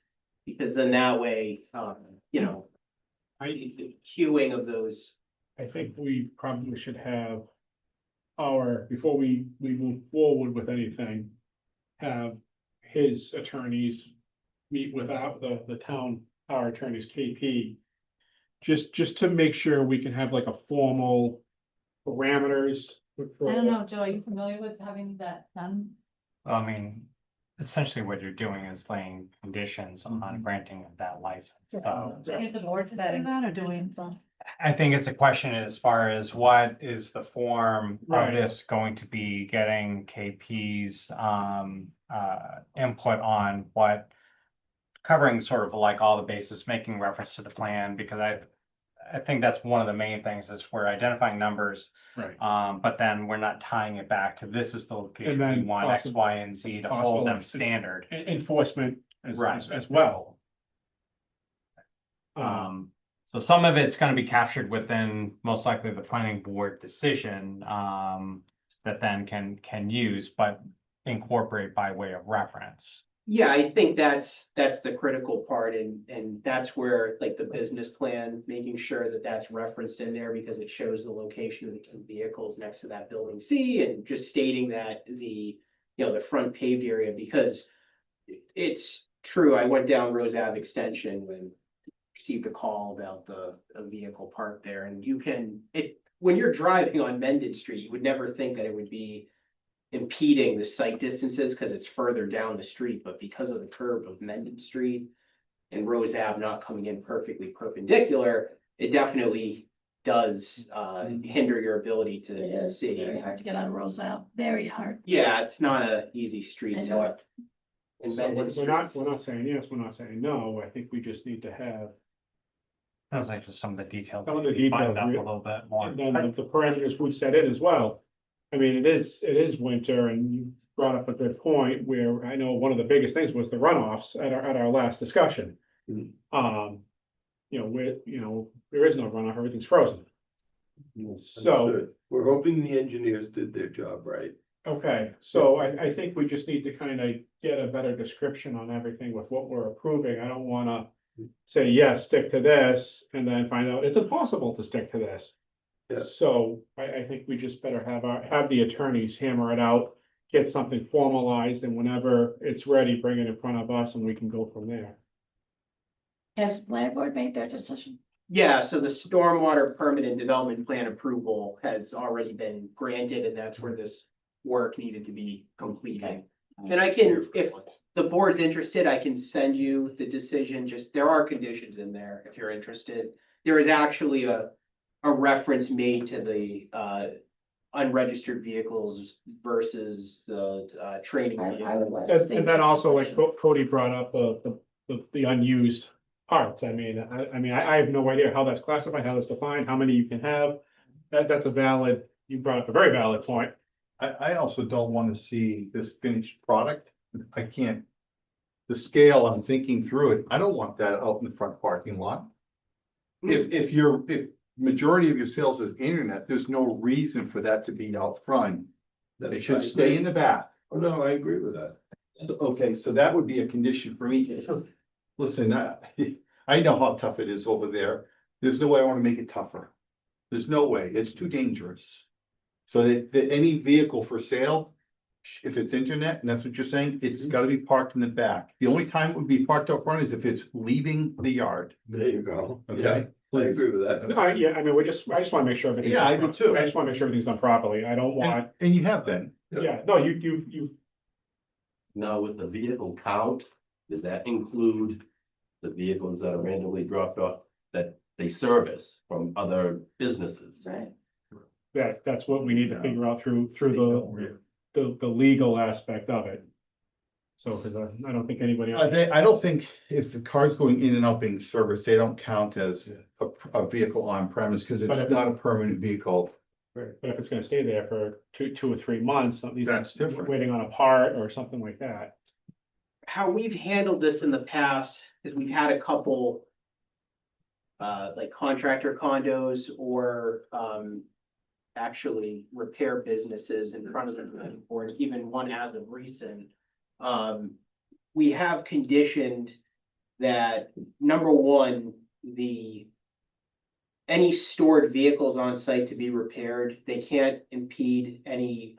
Because then that way, the queuing of those. I think we probably should have before we move forward with anything, have his attorneys meet with our attorneys, KP, just to make sure we can have like a formal parameters. I don't know, Joe, are you familiar with having that done? I mean, essentially what you're doing is laying conditions on granting of that license, so. Is the board setting that or doing some? I think it's a question as far as what is the form Right. of this going to be, getting KP's input on what, covering sort of like all the bases, making reference to the plan, because I think that's one of the main things is we're identifying numbers. Right. But then we're not tying it back to this is the location And then we want X, possible- Y, and Z to possible hold them en- standard. Enforcement Right. as well. So some of it's gonna be captured within most likely the planning board decision, that then can use, but incorporate by way of reference. Yeah, I think that's the critical part, and that's where, like, the business plan, making sure that that's referenced in there because it shows the location of the 2 vehicles next to that building C, and just stating that the front paved area, because it's true, I went down Rose Ave Extension when received a call about a vehicle parked there, and when you're driving on Mendon Street, you would never think that it would be impeding the sight distances because it's further down the street, but because of the curve of Mendon Street and Rose Ave not coming in perfectly perpendicular, it definitely does hinder your ability to see. Very hard to get on Rose Ave, very hard. Yeah, it's not an easy street I know to. it. in So Mendon we're not streets. saying yes, we're not saying no. I think we just need to have. Sounds like just some of the details. Some of the we find details, out a re- little bit more. And then the parameters we set in as well. I mean, it is winter, and you brought up a good point where I know one of the biggest things was the runoffs at our last discussion. There is no runoff, everything's frozen. So, Understood. We're hoping the engineers did their job right. okay, so I think we just need to kind of get a better description on everything with what we're approving. I don't wanna say, yes, stick to this, and then find out it's impossible to stick to this. Yeah. So I think we just better have the attorneys hammer it out, get something formalized, and whenever it's ready, bring it in front of us and we can go from there. Has the planning board made their decision? Yeah, so the stormwater permit and development plan approval has already been granted, and that's where this work needed to be completed. And I can, if the board's interested, I can send you the decision, just, there are conditions in there if you're interested. There is actually a reference made to the unregistered vehicles versus the training. vehicles. And then also, like Cody brought up, the unused parts. I have no idea how that's classified, how that's defined, how many you can have. That's you brought up a very valid point. I also don't want to see this finished product. I can't, the scale, I'm thinking through it, I don't want that out in the front parking lot. If majority of your sales is internet, there's no reason for that to be out front. That it should stay in the back. Oh, no, I agree with that. Okay, so that would be a condition for me. So, listen, I know how tough it is over there. There's no way I want to make it tougher. There's no way. It's too dangerous. So that any vehicle for sale, if it's internet, and that's what you're saying, it's gotta be parked in the back. The only time it would be parked up front is if it's leaving the yard. There you go. Okay. I agree with that. Yeah, I just wanna make sure everything. Yeah, I do too. I just wanna make sure everything's done properly. I don't want, And you have been. yeah, no, you, Now with the vehicle count, does that include the vehicles that are randomly dropped off that they service from other businesses? Right. that's what we need to figure out through the legal aspect of it. So, cause I don't think anybody. I don't think if the car's going in and out being serviced, they don't count as a vehicle on premise, because But if it's not a permanent vehicle. But if it's gonna stay there for two or 3 months, That's different. waiting on a part or something like that. How we've handled this in the past is we've had a couple like contractor condos or actually repair businesses in front of them, or even one as of recent. We have conditioned that, number one, any stored vehicles on site to be repaired, they can't impede any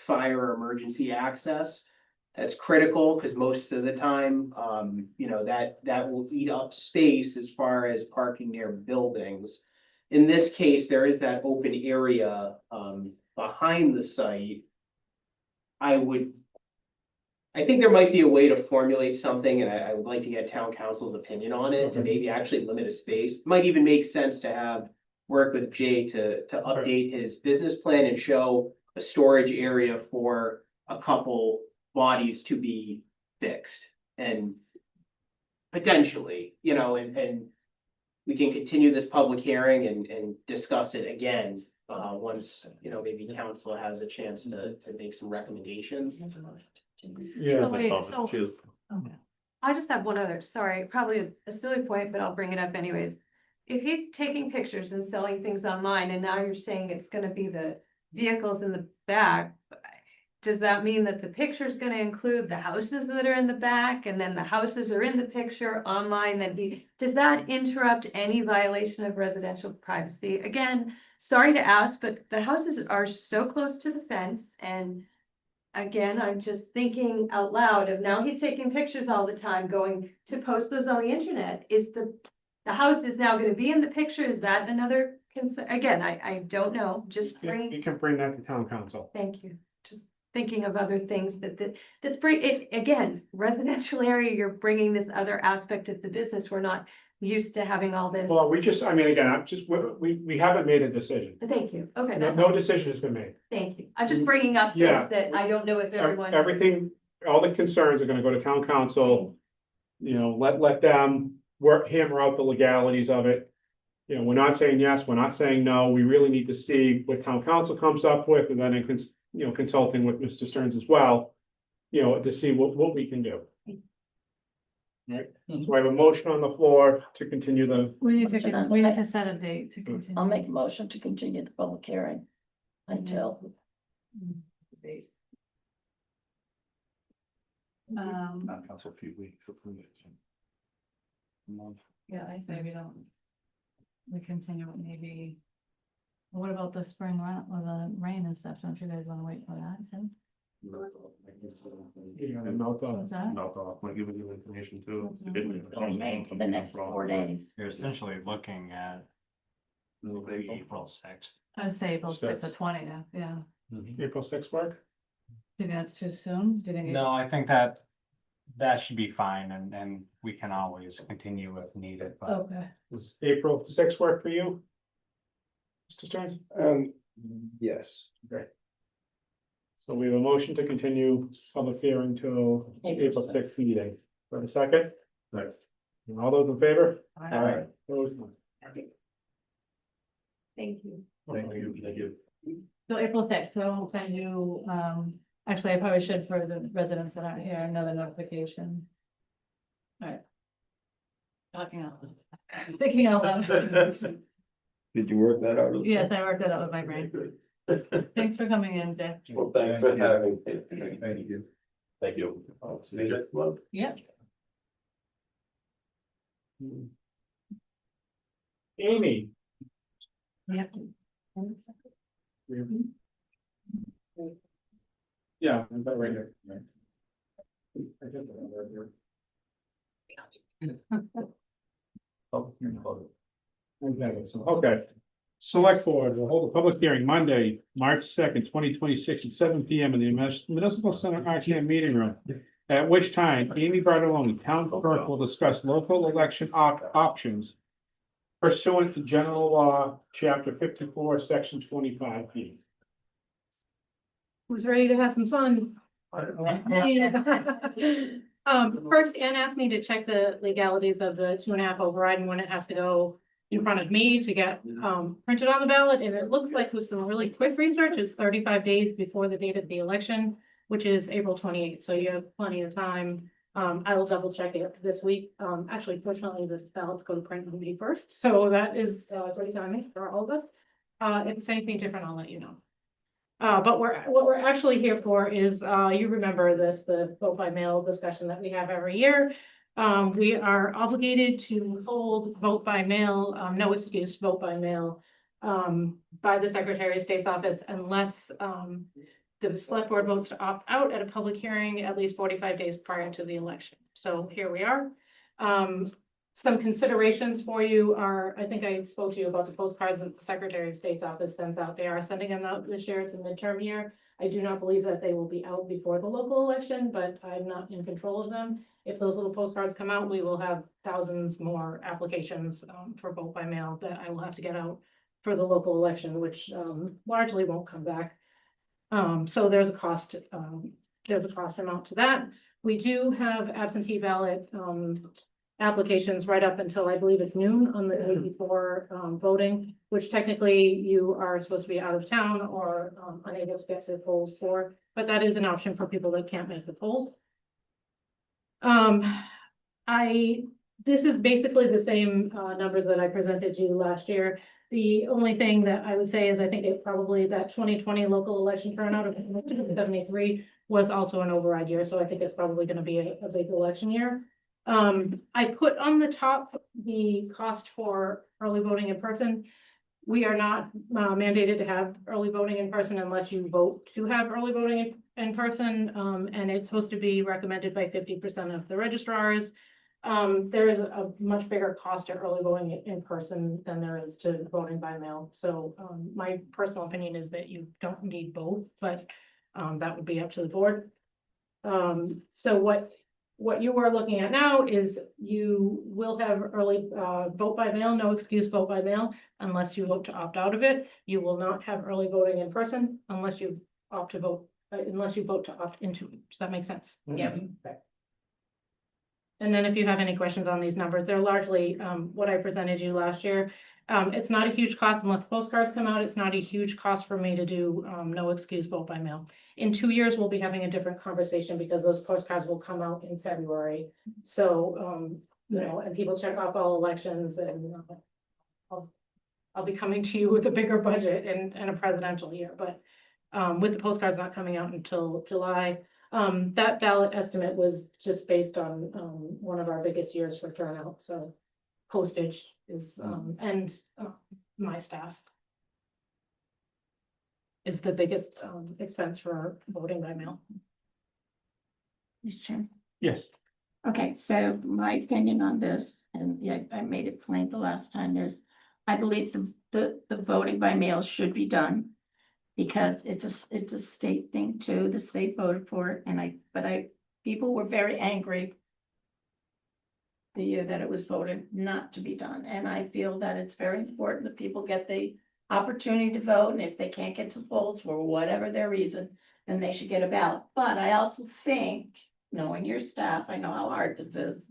fire or emergency access. That's critical, because most of the time, that will eat up space as far as parking near buildings. In this case, there is that open area behind the site. I think there might be a way to formulate something, and I would like to get town council's opinion on it, to maybe actually limit a space. Might even make sense to work with Jay to update his business plan and show a storage area for a couple bodies to be fixed. And potentially, and we can continue this public hearing and discuss it again, once, maybe council has a chance to make some recommendations. Yeah. So wait, so- I just have one other, sorry, probably a silly point, but I'll bring it up anyways. If he's taking pictures and selling things online, and now you're saying it's gonna be the vehicles in the back, does that mean that the picture is gonna include the houses that are in the back, and then the houses are in the picture online, does that interrupt any violation of residential privacy? Again, sorry to ask, but the houses are so close to the fence, and again, I'm just thinking out loud of, now he's taking pictures all the time, going to post those on the internet. Is the house is now gonna be in the picture? Is that another concern? Again, I don't know, just You can bring that to town council. thank you. Just thinking of other things that's bring it, again, residential area, you're bringing this other aspect of the business. We're not used to having all this. Well, again, we haven't made a decision. Thank you. Okay, No decision has been made. thank you. I'm just bringing up Yeah. things that I don't know if everyone. Everything, all the concerns are gonna go to town council. Let them hammer out the legalities of it. We're not saying yes, we're not saying no. We really need to see what town council comes up with, and then consulting with Mr. Stearns as well, to see what we can do. Right, so I have a motion on the floor to continue the, We need Motion on we the need to next. set a date to continue. I'll make a motion to continue the public hearing until. Not council a few weeks. Yeah, I say we don't. We continue it maybe. What about the spring run or the rain and stuff? Don't you guys want to wait for that too? mouth off. What's that? Mouth off, want to give you information too. Don't make for the next 4 days. You're essentially looking at April sixth. I'd say April 6th or 20th, yeah. April sixth work? Do you think that's too soon? Do you think? No, I think that should be fine and we can always continue if needed, but Okay. Does April sixth work for you? Mr. Stearns? Yes. Okay. So we have a motion to continue public hearing till April sixth meeting. For a second? Right. All those in favor? Aye. Opposed? Thank you. Thank you. So April 6th, so I'll send you, actually, I probably should for the residents that aren't here, another notification. All right. Talking out. Thinking out loud. Did you work that out? Yes, I worked it out with my brain. Thanks for coming in, Jeff. Well, thanks for having me. Thank you. Thank you. I'll see you next month. Yep. Amy? Yep. Yeah, I'm about right here. Okay. Select Board will hold a public hearing Monday, March 2nd, 2026 at 7 PM in the Municipal Center RTM meeting room. At which time Amy Bartoloni, Town Clerk, will discuss local election options pursuant to General Law, Chapter 54, Section 25P. Who's ready to have some fun? First, Ann asked me to check the legalities of the 2.5 override and when it has to go in front of me to get printed on the ballot. And it looks like with some really quick research, it's 35 days before the date of the election, which is April 28th. So you have plenty of time. I will double check it this week. Actually, fortunately, the ballots go to print on May 1st. So that is great timing for all of us. If it's anything different, I'll let you know. But what we're actually here for is, you remember this, the vote by mail discussion that we have every year. We are obligated to hold vote by mail, no excuse, vote by mail, by the Secretary of State's office unless, the select board votes to opt out at a public hearing at least 45 days prior to the election. So here we are. Some considerations for you are, I think I spoke to you about the postcards that the Secretary of State's office sends out. They are sending them out this year. It's a midterm year. I do not believe that they will be out before the local election, but I'm not in control of them. If those little postcards come out, we will have thousands more applications for vote by mail that I will have to get out for the local election, which largely won't come back. So there's a cost amount to that. We do have absentee ballot applications right up until I believe it's noon on the day before voting, which technically you are supposed to be out of town or unable to get to the polls for, but that is an option for people that can't make the polls. This is basically the same numbers that I presented you last year. The only thing that I would say is I think it probably that 2020 local election turnout of 73 was also an override year. So I think it's probably going to be a big election year. I put on the top the cost for early voting in person. We are not mandated to have early voting in person unless you vote to have early voting in person. And it's supposed to be recommended by 50% of the registrars. There is a much bigger cost to early voting in person than there is to voting by mail. So my personal opinion is that you don't need both, but that would be up to the board. So what you are looking at now is you will have early vote by mail, no excuse vote by mail, unless you vote to opt out of it. You will not have early voting in person unless you opt to vote, unless you vote to opt into it. Does that make sense? Yep. Okay. And then if you have any questions on these numbers, they're largely what I presented you last year. It's not a huge cost unless postcards come out. It's not a huge cost for me to do, no excuse vote by mail. In 2 years, we'll be having a different conversation because those postcards will come out in February. So, you know, and people check off all elections and I'll be coming to you with a bigger budget and a presidential year, but with the postcards not coming out until July, that ballot estimate was just based on one of our biggest years for turnout, so postage is, and my staff is the biggest expense for voting by mail. Mr. Chairman. Yes. Okay, so my opinion on this, and yeah, I made it plain the last time, is I believe the voting by mail should be done. Because it's a state thing too, the state voted for it, and people were very angry the year that it was voted not to be done, and I feel that it's very important that people get the opportunity to vote, and if they can't get to the polls for whatever their reason, then they should get a ballot. But I also think, knowing your staff, I know how hard this is,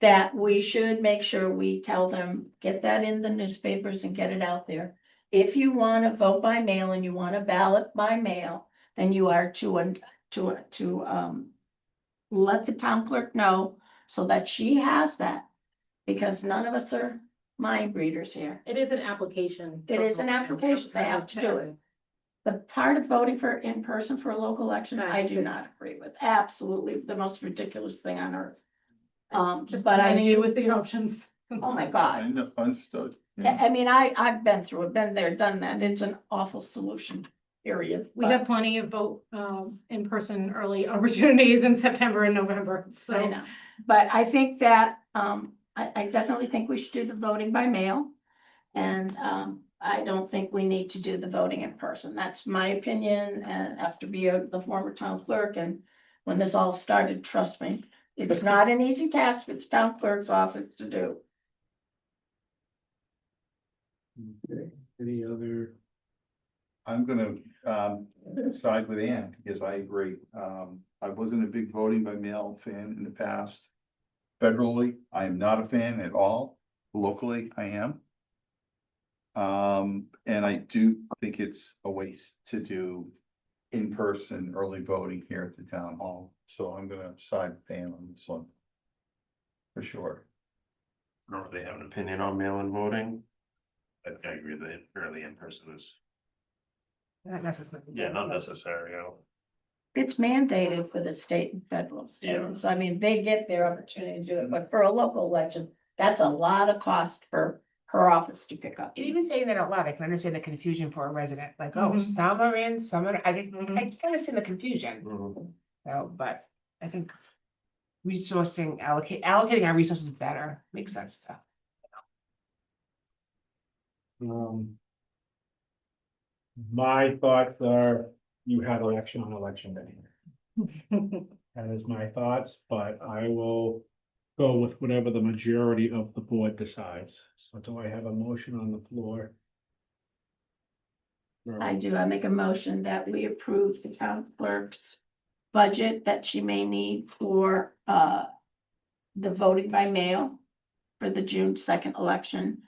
that we should make sure we tell them, get that in the newspapers and get it out there. If you want to vote by mail and you want a ballot by mail, then you are to let the town clerk know so that she has that. Because none of us are mind readers here. It is an application. It is an application. They have to do it. The part of voting for in person for a local election, I do not agree with. Absolutely the most ridiculous thing on earth. Just but I presenting you do, with the options. oh my God. Understood. I mean, I've been through it, been there, done that. It's an awful solution, period. We But have plenty of vote, in-person early opportunities in September and November, I so. know, but I think that, I definitely think we should do the voting by mail. And, I don't think we need to do the voting in person. That's my opinion, and after being the former town clerk, and when this all started, trust me, it's not an easy task for the town clerk's office to do. Okay, any other? I'm gonna side with Ann because I agree. I wasn't a big voting by mail fan in the past. Federally, I am not a fan at all. Locally, I am. And I do think it's a waste to do in-person early voting here at the town hall. So I'm gonna side with Ann on this one. For sure. I don't really have an opinion on mail-in voting. I agree that early in person is, Not necessarily. yeah, not necessary, you know. It's mandated for the state and federal. Yeah. So I mean, they get their opportunity to do it, but for a local election, that's a lot of cost for her office to pick up. And even saying that out loud, I can understand the confusion for a resident, like, oh, Mhm. some are in, some are, I can Mhm. understand the confusion. Mhm. So, but I think allocating our resources better makes sense to. My thoughts are, you had election on election day. That is my thoughts, but I will go with whatever the majority of the board decides. So do I have a motion on the floor? I do, I make a motion that we approve the town clerk's budget that she may need for, the voting by mail for the June 2nd election,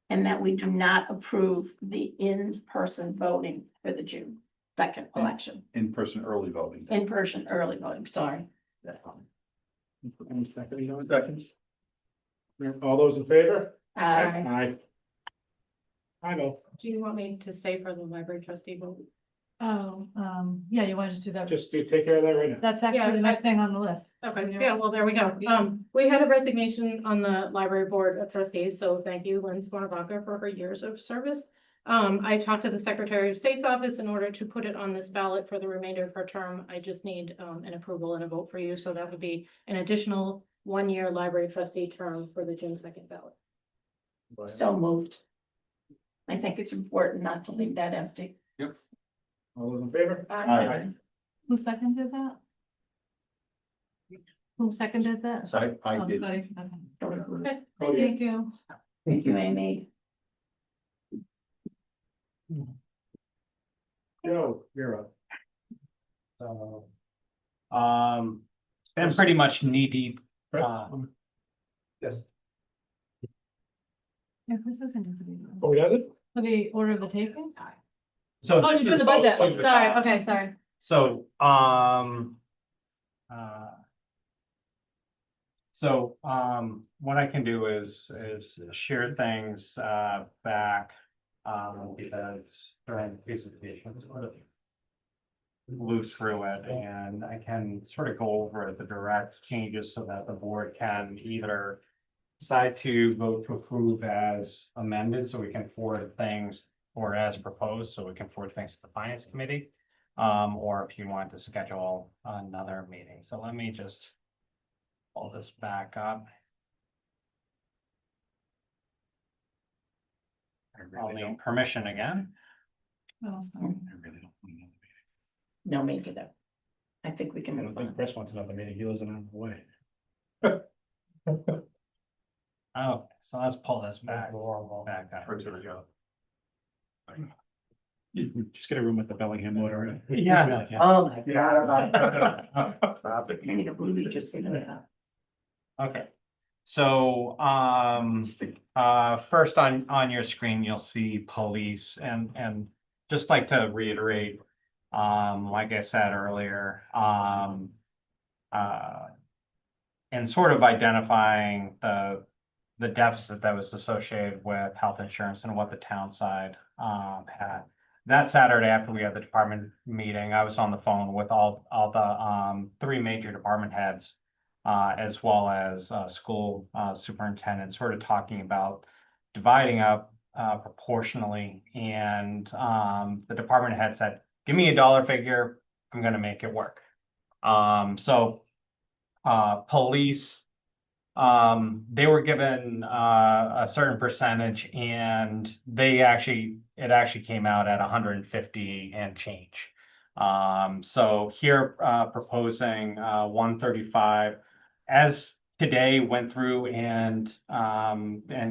and that we do not approve the in-person voting for the June 2nd election. In-person early voting. In-person early voting, sorry. Any second, you know, seconds? All those in favor? Aye. Aye. I know, Do you want me to stay for the library trustee vote? Oh, yeah, you want to just do that? just to take care of that right now. That's actually the next thing on the list. Okay, yeah, well, there we go. We had a resignation on the library board of trustees, so thank you, Lynn Swanavaca, for her years of service. I talked to the Secretary of State's office in order to put it on this ballot for the remainder of her term. I just need an approval and a vote for you, so that would be an additional 1-year library trustee term for the June 2nd ballot. So moved. I think it's important not to leave that empty. All those in favor? Aye. Who seconded that? Who seconded that? So I did. Okay, Okay. thank you. Thank you, Amy. Joe, you're up. Been pretty much knee deep. Yes. Yeah, this isn't. Oh, he does it? For the order of the taking? So Oh, this you put is- the budget, oh, so- sorry, okay, sorry. So, what I can do is share things, back, because during the presentation, sort of move through it, and I can sort of go over the direct changes so that the board can either decide to vote to approve as amended, so we can forward things, or as proposed, so we can forward things to the finance committee. Or if you want to schedule another meeting. So let me just pull this back up. I'll need permission again. Oh, sorry. No, make it up. I think we I can don't move think on. Chris wants another meeting. He lives an hour away. Oh, so let's pull this back up. Just get a room with the Bellingham motor. Yeah. Oh, my God. I need a movie just sitting there. Okay, so, first on your screen, you'll see police, and just like to reiterate, like I said earlier, and sort of identifying the deficit that was associated with health insurance and what the town side, had. That Saturday, after we had the department meeting, I was on the phone with all the, three major department heads, as well as school superintendent, sort of talking about dividing up proportionally. And the department head said, "Give me a dollar figure, I'm going to make it work." So police, they were given a certain percentage, and it actually came out at 150 and change. So here, proposing 135, as today went through, and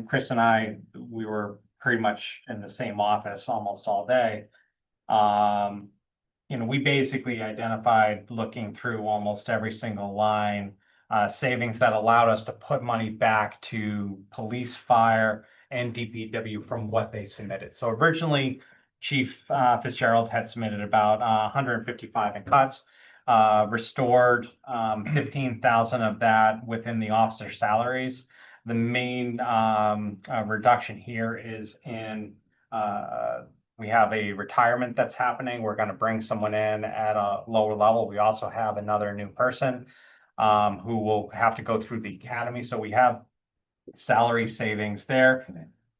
Chris and I, we were pretty much in the same office almost all day. We basically identified, looking through almost every single line, savings that allowed us to put money back to police, fire, and DPW from what they submitted. So originally, Chief Fitzgerald had submitted about 155 in cuts, restored 15,000 of that within the officer salaries. The main reduction here is in we have a retirement that's happening. We're going to bring someone in at a lower level. We also have another new person who will have to go through the academy. So we have salary savings there.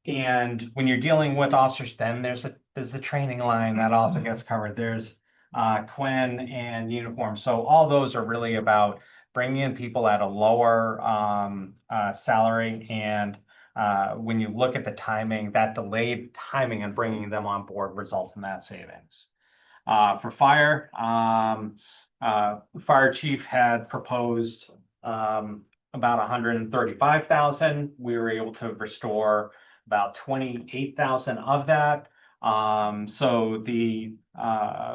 And when you're dealing with officers, then there's the training line that also gets covered. There's Quinn and uniform. So all those are really about bringing in people at a lower salary. And when you look at the timing, that delayed timing and bringing them on board results in that savings. For fire, fire chief had proposed about 135,000. We were able to restore about 28,000 of that. So the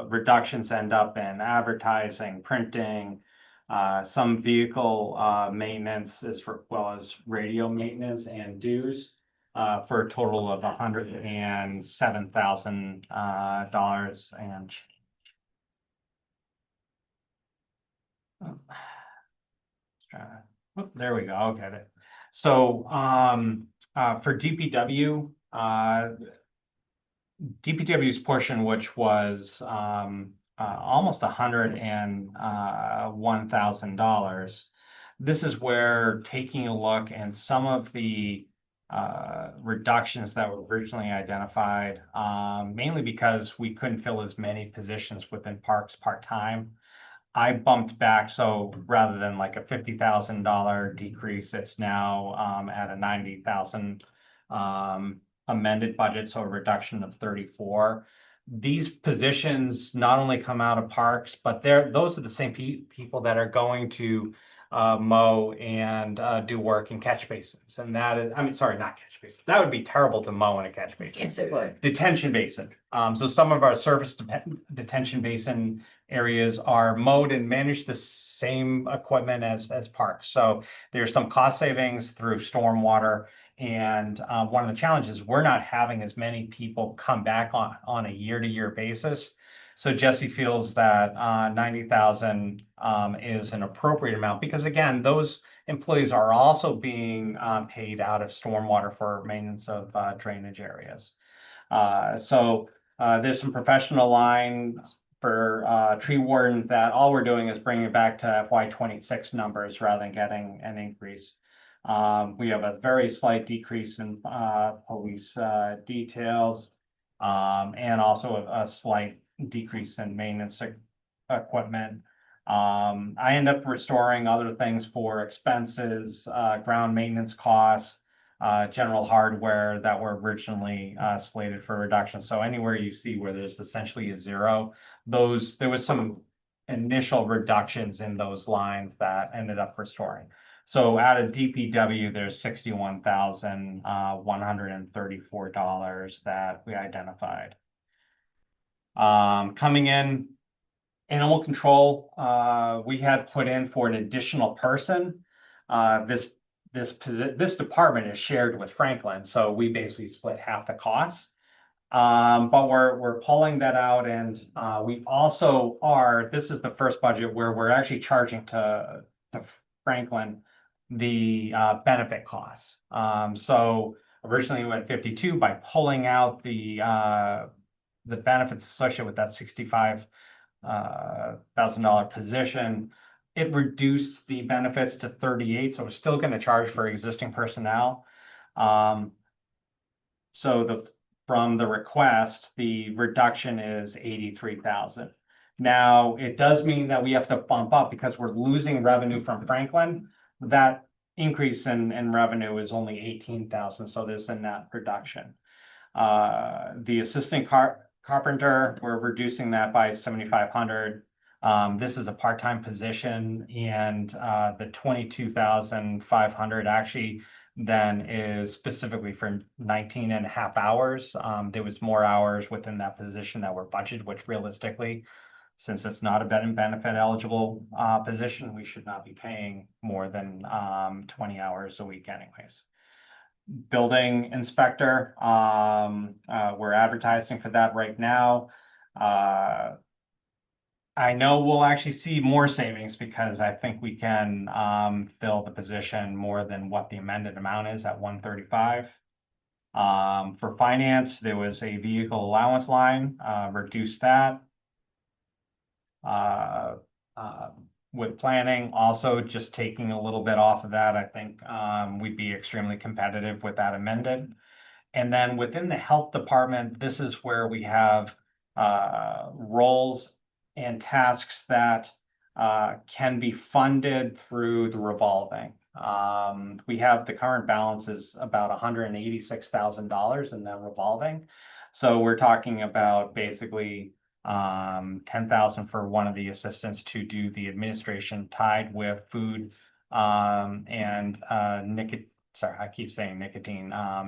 reductions end up in advertising, printing, some vehicle maintenance, as well as radio maintenance and dues, for a total of $107,000 and there we go. Okay. So for DPW, DPW's portion, which was almost $101,000. This is where taking a look, and some of the reductions that were originally identified, mainly because we couldn't fill as many positions within parks part-time. I bumped back, so rather than like a $50,000 decrease, it's now at a $90,000 amended budget, so a reduction of 34. These positions not only come out of parks, but those are the same people that are going to mow and do work in catch basins. And that is, I mean, sorry, not catch basin. That would be terrible to mow in a catch basin. Yes, it would. Detention basin. So some of our surface detention basin areas are mowed and manage the same equipment as parks. So there's some cost savings through stormwater And one of the challenges, we're not having as many people come back on a year-to-year basis. So Jesse feels that 90,000 is an appropriate amount because again, those employees are also being paid out of stormwater for maintenance of drainage areas. There's some professional line for tree warden that all we're doing is bringing it back to FY26 numbers rather than getting an increase. We have a very slight decrease in police details and also a slight decrease in maintenance equipment. I end up restoring other things for expenses, ground maintenance costs, general hardware that were originally slated for reduction. So anywhere you see where there's essentially a zero, there was some initial reductions in those lines that ended up restoring. So out of DPW, there's $61,134 that we identified. Coming in, animal control, we had put in for an additional person. This department is shared with Franklin, so we basically split half the costs. But we're pulling that out, and we also this is the first budget where we're actually charging to Franklin the benefit costs. So originally we went 52 by pulling out the benefits associated with that $65,000 position. It reduced the benefits to 38, so we're still going to charge for existing personnel. From the request, the reduction is 83,000. Now, it does mean that we have to bump up because we're losing revenue from Franklin. That increase in revenue is only 18,000, so there's a net reduction. The assistant carpenter, we're reducing that by 7,500. This is a part-time position, and the 22,500 actually then is specifically for 19 and a half hours. There was more hours within that position that were budgeted, which realistically, since it's not a benefit eligible position, we should not be paying more than 20 hours a week anyways. Building inspector, we're advertising for that right now. I know we'll actually see more savings because I think we can fill the position more than what the amended amount is at 135. For finance, there was a vehicle allowance line, reduced that. With planning, also just taking a little bit off of that, I think we'd be extremely competitive with that amended. And then within the health department, this is where we have roles and tasks that can be funded through the revolving. We have the current balance is about $186,000 in that revolving. So we're talking about basically 10,000 for one of the assistants to do the administration tied with food and nicotine,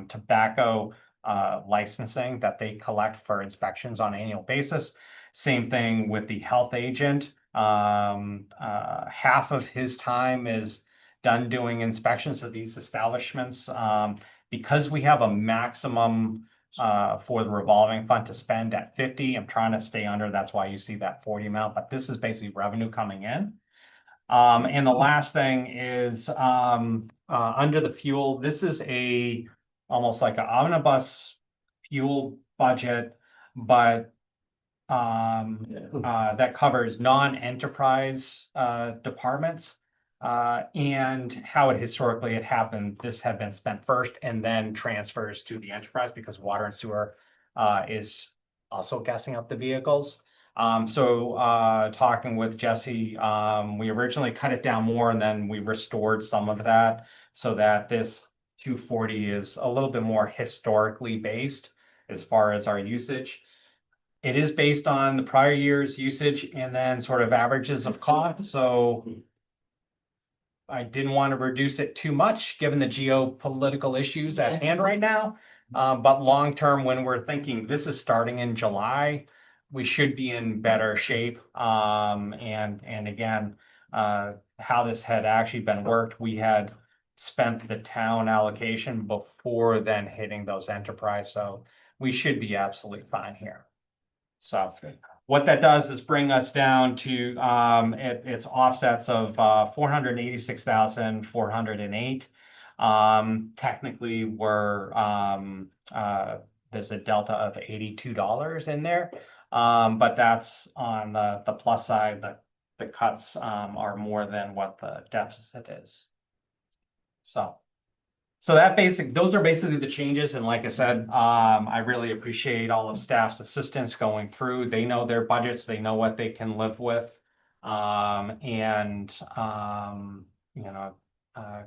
tobacco licensing that they collect for inspections on an annual basis. Same thing with the health agent. Half of his time is done doing inspections of these establishments. Because we have a maximum for the revolving fund to spend at 50, I'm trying to stay under. That's why you see that 40 amount, but this is basically revenue coming in. And the last thing is under the fuel, this is almost like an omnibus fuel budget, but that covers non-enterprise departments and how it historically had happened. This had been spent first and then transfers to the enterprise because water and sewer is also gassing up the vehicles. Talking with Jesse, we originally cut it down more and then we restored some of that so that this 240 is a little bit more historically based as far as our usage. It is based on the prior year's usage and then sort of averages of cost. So I didn't want to reduce it too much given the geopolitical issues at hand right now. But long term, when we're thinking this is starting in July, we should be in better shape. And again, how this had actually been worked, we had spent the town allocation before then hitting those enterprise, so we should be absolutely fine here. So what that does is bring us down to, it's offsets of, 486,408. Technically, there's a delta of $82 in there. But that's on the plus side, the cuts, are more than what the deficit is. So those are basically the changes. And like I said, I really appreciate all of staff's assistance going through. They know their budgets, they know what they can live with.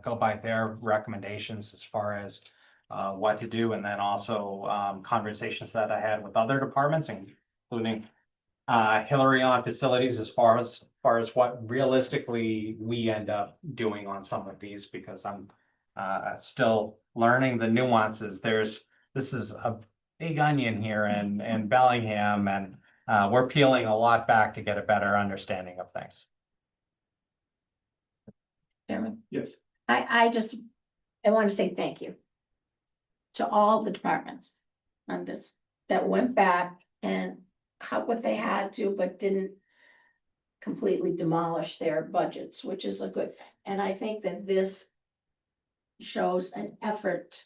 Go by their recommendations as far as what to do. And then also conversations that I had with other departments, including Hillary on facilities, as far as what realistically we end up doing on some of these, because I'm still learning the nuances. This is a big onion here in Bellingham, and we're peeling a lot back to get a better understanding of things. Chairman, Yes. I want to say thank you to all the departments on this, that went back and cut what they had to, but didn't completely demolish their budgets, which is a good thing. And I think that this shows an effort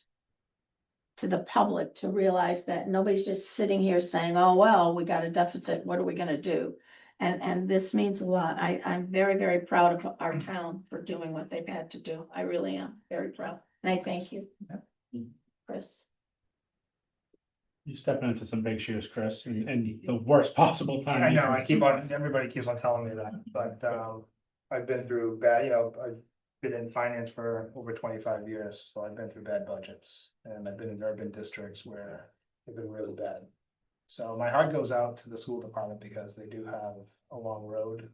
to the public to realize that nobody's just sitting here saying, oh, well, we got a deficit, what are we gonna do? And this means a lot. I'm very, very proud of our town for doing what they've had to do. I really am very proud. And I thank you, Chris. You're stepping into some big shoes, Chris, and the worst possible time. I know, everybody keeps on telling me that, but, I've been through I've been in finance for over 25 years, so I've been through bad budgets, and I've been in urban districts where they've been really bad. So my heart goes out to the school department because they do have a long road.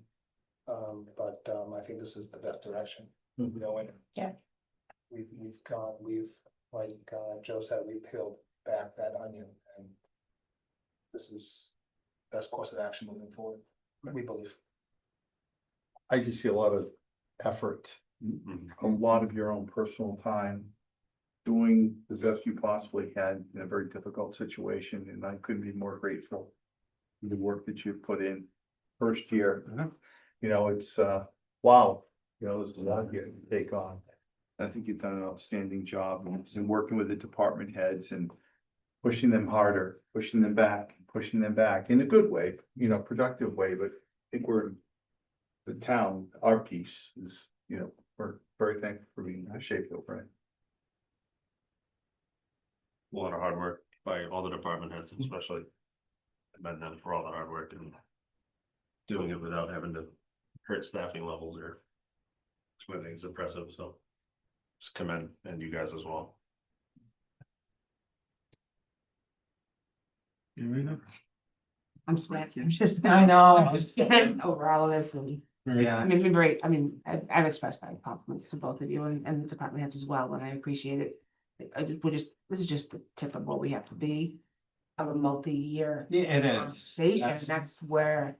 But I think this is the best direction going. Yeah. We've like Joe said, we peeled back that onion, and this is best course of action moving forward, we believe. I just see a lot of effort, a lot of your own personal time, doing the best you possibly can in a very difficult situation, and I couldn't be more grateful for the work that you've put in. First year, it's, wow, there's a lot here to take on. I think you've done an outstanding job in working with the department heads and pushing them harder, pushing them back in a good way, productive way, but I think we're the town, our piece is, we're very thankful for being in the shape that we're in. A lot of hard work by all the department heads, especially commend them for all the hard work and doing it without having to hurt staffing levels or something is impressive. So just commend and you guys as well. I'm sweating. I know, I'm just getting over all of this and. Yeah. I mean, great. I mean, I've expressed my compliments to both of you and the department heads as well, and I appreciate it. This is just the tip of what we have to be of a multi-year. Yeah, it is. Conversation. That's where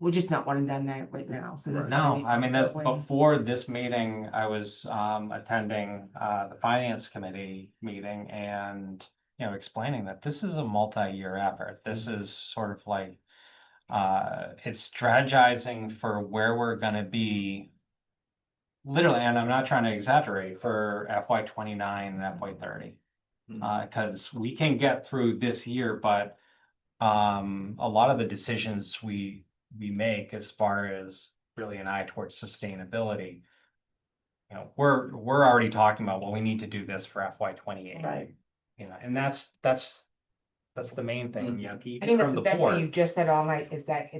we're just not one and done that right now. So No, I mean, that's before this meeting, I was attending the finance committee meeting and, explaining that this is a multi-year effort. This is sort of like, it's strategizing for where we're gonna be. Literally, and I'm not trying to exaggerate, for FY 29 and FY 30. Because we can get through this year, but a lot of the decisions we make as far as really an eye towards sustainability, we're already talking about, well, we need to do this for FY 28. Right. And that's the main thing, I think that's from the the best thing board. you just said all night is that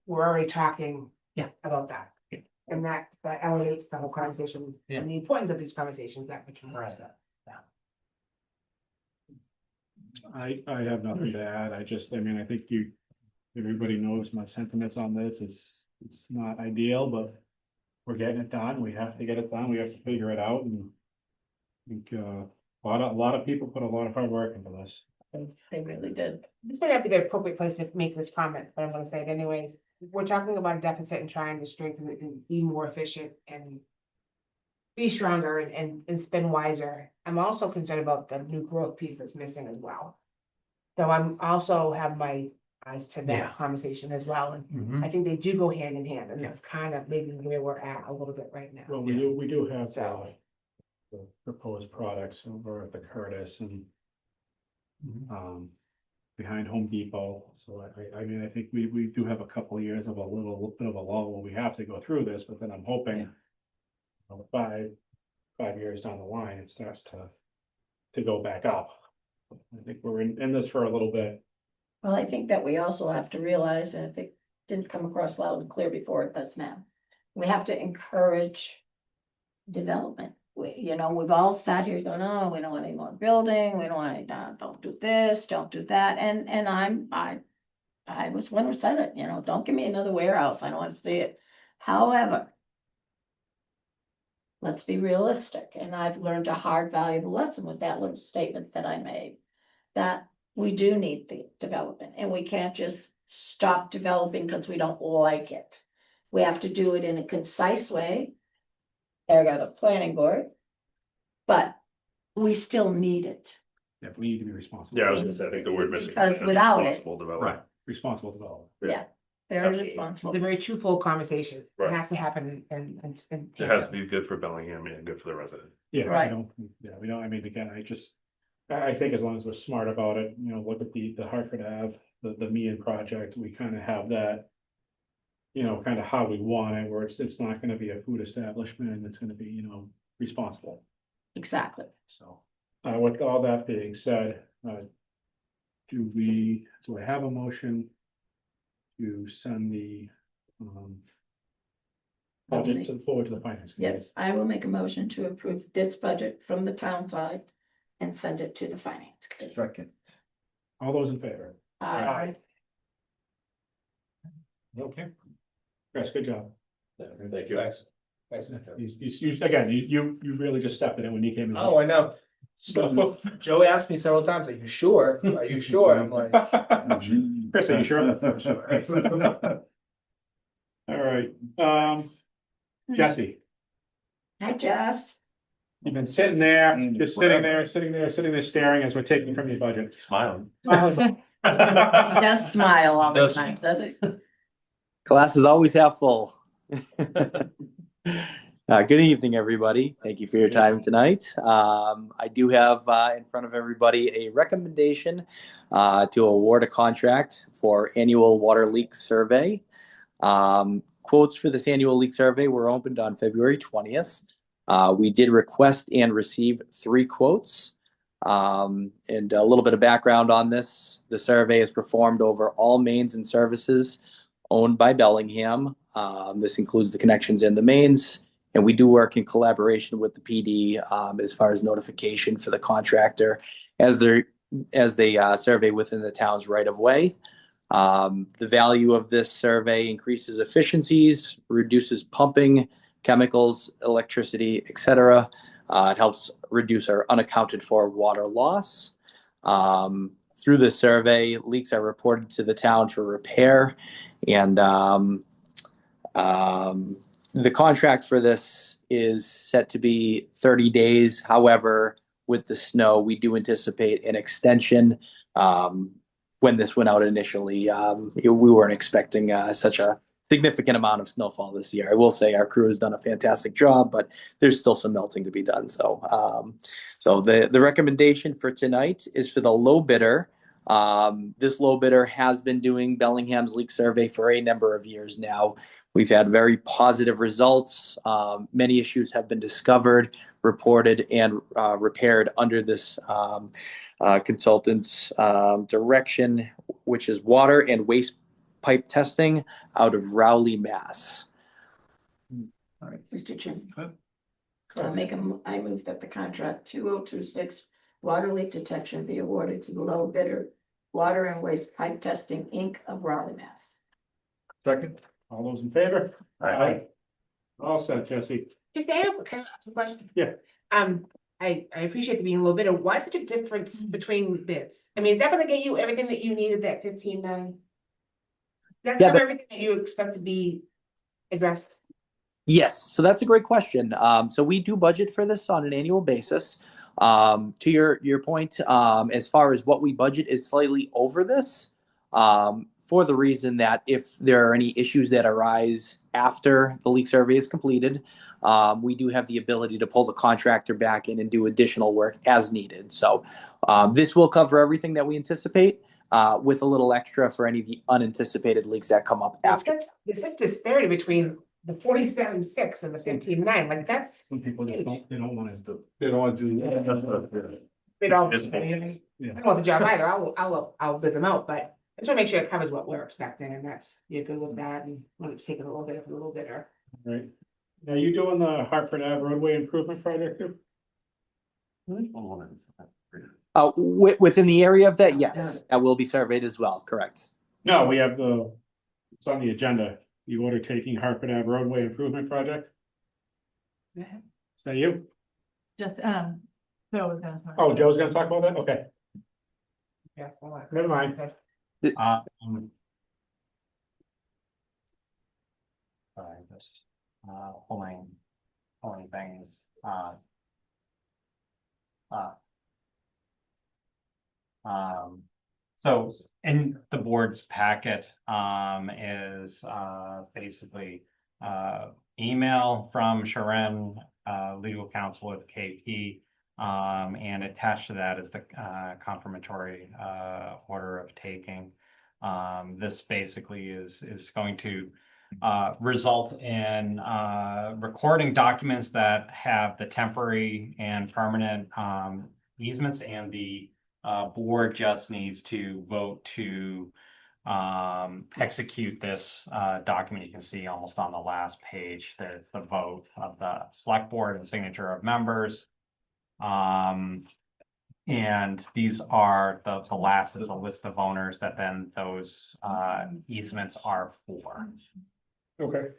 we're already talking. Yeah. About that. Yeah. And that elevates the whole conversation Yeah. and the importance of these conversations that much more. Right. So. I have nothing to add. I think everybody knows my sentiments on this. It's not ideal, but we're getting it done. We have to get it done. We have to figure it out, and I think, a lot of people put a lot of hard work into this. They really did. This may not be the appropriate place to make this comment, but I'm gonna say it anyways. We're talking about a deficit and trying to strengthen it and be more efficient and be stronger and spend wiser. I'm also concerned about the new growth piece that's missing as well. So I'm also have my eyes to Yeah. that conversation as well, and Mhm. I think they do go hand in hand, and that's kind of maybe where we're at a little bit right now. Well, we do have the proposed products over at the Curtis and behind Home Depot. So I mean, I think we do have a couple of years of a little bit of a lull when we have to go through this, but then I'm hoping you know, 5 years down the line, it starts to go back up. I think we're in this for a little bit. Well, I think that we also have to realize, and if it didn't come across loud and clear before, it does now. We have to encourage development. We've all sat here going, oh, we don't want any more building, we don't want any, don't do this, don't do that, and I was one who said it, don't give me another warehouse, I don't want to see it. However, let's be realistic, and I've learned a hard, valuable lesson with that little statement that I made, that we do need the development, and we can't just stop developing because we don't like it. We have to do it in a concise way. There go the planning board. But we still need it. Yeah, we need to be responsible. Yeah, I was gonna say, I think the word missing. Because is without it- responsible development. Right, responsible development. Yeah, very responsible. The very twofold conversation. It Right. has to happen and. It has to be good for Bellingham and good for the resident. Yeah, Right. we don't, I mean, again, I think as long as we're smart about it, look at the Hartford Ave, the Meehan project, we kind of have that. Kind of how we want it, where it's not gonna be a food establishment, it's gonna be, responsible. Exactly. So, with all that being said, do I have a motion to send the, budget forward to the finance committee? Yes, I will make a motion to approve this budget from the town side and send it to the finance committee. Second. All those in favor? Aye. Okay. Chris, good job. Thank you. Thanks. Again, you really just stepped it in when you came in. Oh, I know. So, Joe asked me several times, are you sure? Are you sure? I'm like. Chris, are you sure? I'm sure. All right, Jesse, Hi, Jess. you've been sitting there, just sitting there staring as we're taking from your budget. Smiling. He does smile all the Does. time, does he? Classes always half full. Good evening, everybody. Thank you for your time tonight. I do have in front of everybody a recommendation to award a contract for annual water leak survey. Quotes for this annual leak survey were opened on February 20th. We did request and receive 3 quotes. And a little bit of background on this. The survey is performed over all mains and services owned by Bellingham. This includes the connections and the mains, and we do work in collaboration with the PD as far as notification for the contractor as they survey within the town's right of way. The value of this survey increases efficiencies, reduces pumping, chemicals, electricity, etc. It helps reduce our unaccounted for water loss. Through this survey, leaks are reported to the town for repair, and the contract for this is set to be 30 days. However, with the snow, we do anticipate an extension. When this went out initially, we weren't expecting such a significant amount of snowfall this year. I will say our crew has done a fantastic job, but there's still some melting to be done. So the recommendation for tonight is for the low bidder. This low bidder has been doing Bellingham's leak survey for a number of years now. We've had very positive results. Many issues have been discovered, reported, and repaired under this consultant's direction, which is water and waste pipe testing out of Rowley, Mass. All right. Mr. Chairman. Good. I move that the contract 2026 water leak detection be awarded to the low bidder, Water and Waste Pipe Testing, Inc. of Raleigh, Mass. Second. All those in favor? Aye. All set, Jesse. Just can I ask a question? Yeah. I appreciate the being a little bit of, why such a difference between bids? I mean, is that gonna get you everything that you needed, that 15.9? That's Yeah, everything that you expect to be addressed? Yes, so that's a great question. So we do budget for this on an annual basis. To your point, as far as what we budget is slightly over this, for the reason that if there are any issues that arise after the leak survey is completed, we do have the ability to pull the contractor back in and do additional work as needed. So this will cover everything that we anticipate, with a little extra for any of the unanticipated leaks that come up after. There's such disparity between the 47.6 and the 15.9, like that's. Some people just they don't want us to. They don't want to do. They don't, It's- I mean, Yeah. I don't want the job either, I'll bid them out, but I just wanna make sure it covers what we're expecting, and that's, you're good with that, and want to take it a little bit, or. Right. Now, you doing the Hartford Ave roadway improvement project too? Within the area of that, yes, that will be surveyed as well, correct. No, we have it's on the agenda, the order taking Hartford Ave roadway improvement project. Is that you? Just, Joe was gonna talk. Oh, Joe's gonna talk about that? Okay, Yeah. never mind. Sorry, just, pulling things, so in the board's packet, is, basically, email from Sharon, legal counsel with KP. And attached to that is the, confirmatory, order of taking. This basically is going to result in recording documents that have the temporary and permanent easements, and the board just needs to vote to execute this document. You can see almost on the last page the vote of the select board and signature of members. And these are the last is a list of owners that then those easements are for. Okay.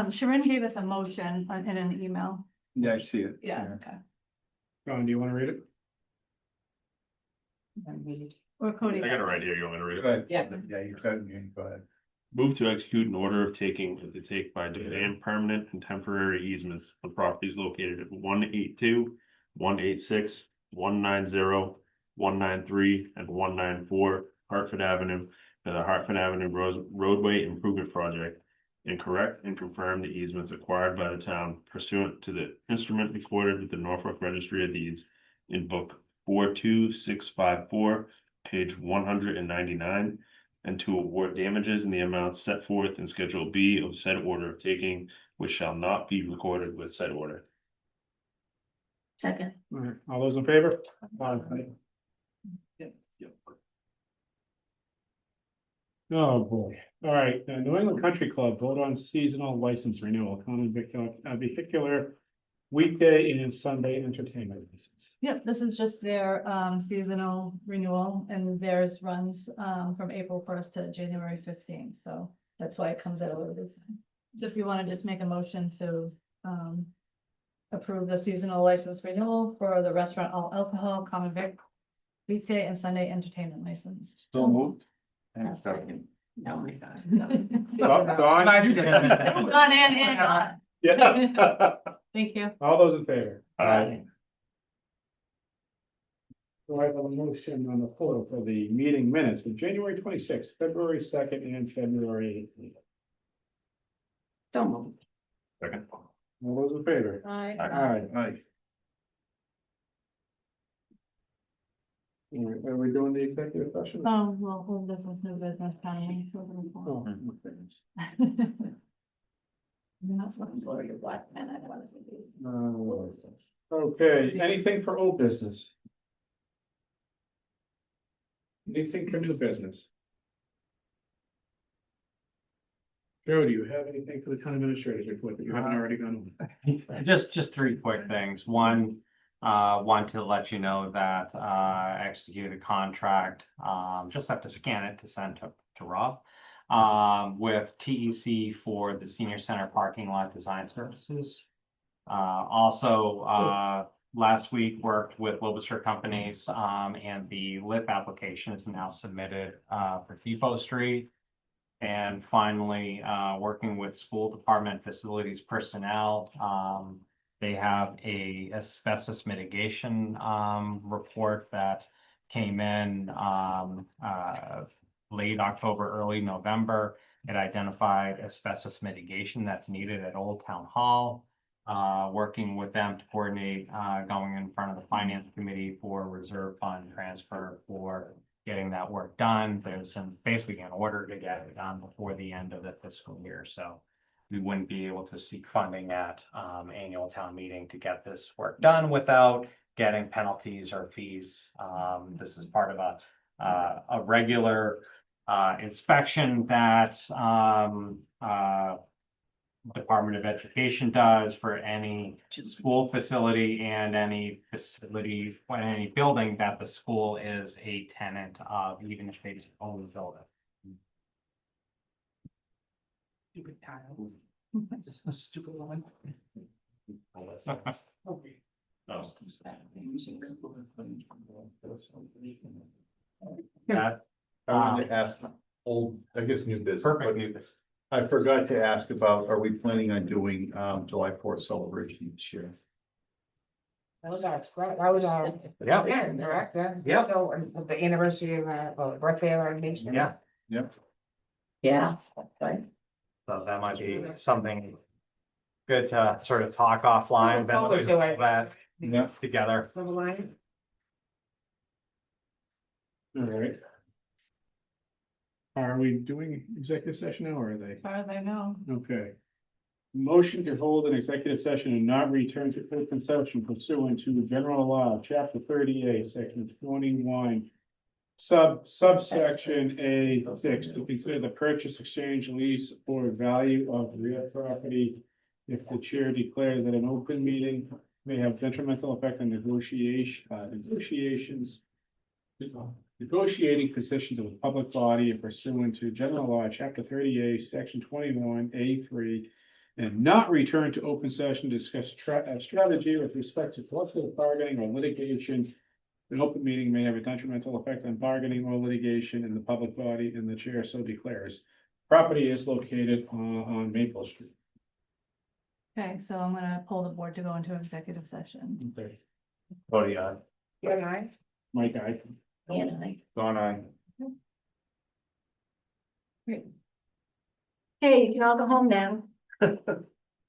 Sharon gave us a motion in an email. Yeah, I see it. Yeah, okay. John, do you want to read it? Or Cody. I got it right here. You want me to read Go it? ahead. Yeah. Yeah, you got it. Go ahead. Move to execute an order of taking to take by demand permanent and temporary easements on properties located at 182, 186, 190, 193, and 194 Hartford Avenue for the Hartford Avenue roadway improvement project, and correct and confirm the easements acquired by the town pursuant to the instrument recorded with the Norfolk Registry of Deeds in book 42654, page 199, and to award damages in the amounts set forth in Schedule B of said order of taking, which shall not be recorded with said order. Second. All right, all those in favor? Aye. Oh, boy. All right, New England Country Club, vote on seasonal license renewal, common vehicular weekday and Sunday entertainment license. Yep, this is just their seasonal renewal, and theirs runs from April 1st to January 15th, so that's why it comes out a little bit. So if you want to just make a motion to approve the seasonal license renewal for the restaurant all alcohol, common vic, weekday and Sunday entertainment license. So moved. I'll second. No, my God. Don? On and on. Yeah. Thank you. All those in favor? Aye. So I have a motion on the floor for the meeting minutes for January 26th, February 2nd, and February 18th. Don't move. Second. All those in favor? Aye. Aye. All right, are we doing the executive session? Oh, well, whole business, new business, county. Oh, my goodness. You're not supposed to blow your black pen, I don't want to do. Okay, anything for old business? Anything for new business? Joe, do you have anything for the town administrator's report that you haven't already gone over? Just three quick things. One, want to let you know that I executed a contract. Just have to scan it to send to Rob. With TEC for the senior center parking lot design services. Also, last week worked with Lobister Companies, and the LIP application is now submitted for Depot Street. And finally, working with school department facilities personnel, they have a asbestos mitigation report that came in late October, early November. It identified asbestos mitigation that's needed at Old Town Hall. Working with them to coordinate going in front of the finance committee for reserve fund transfer for getting that work done. There's basically an order to get it done before the end of the fiscal year. So we wouldn't be able to seek funding at annual town meeting to get this work done without getting penalties or fees. This is part of a regular inspection that Department of Education does for any school facility and any facility, or any building that the school is a tenant of, even if they own the building. Stupid tile. It's a stupid one. That, I wanted to ask I guess new business. perfect new business. I forgot to ask about, are we planning on doing July 4th celebration this year? That was our Yeah. event, correct? Yeah. So, and the anniversary of, well, birthday of our engagement. Yeah. Yep. Yeah, that's fine. So that might be something good to sort of talk offline, Look forward to it. that Yeah. together. Silver lining. All right. Are we doing executive session now, or are they? As far as I know. Okay. Motion to hold an executive session and not return to open session pursuant to general law, chapter 38, section 21. Subsection A6, to consider the purchase, exchange, lease, or value of real property. If the chair declares that an open meeting may have detrimental effect on negotiating positions of a public body pursuant to general law, chapter 38, section 21A3, and not return to open session to discuss strategy with respect to collective bargaining or litigation. An open meeting may have a detrimental effect on bargaining or litigation in the public body, and the chair so declares. Property is located on Maple Street. Okay, so I'm gonna pull the board to go into executive session. Okay. Voting aye. You and I. Mike, I. And I. Don, I. Hey, you can all go home now.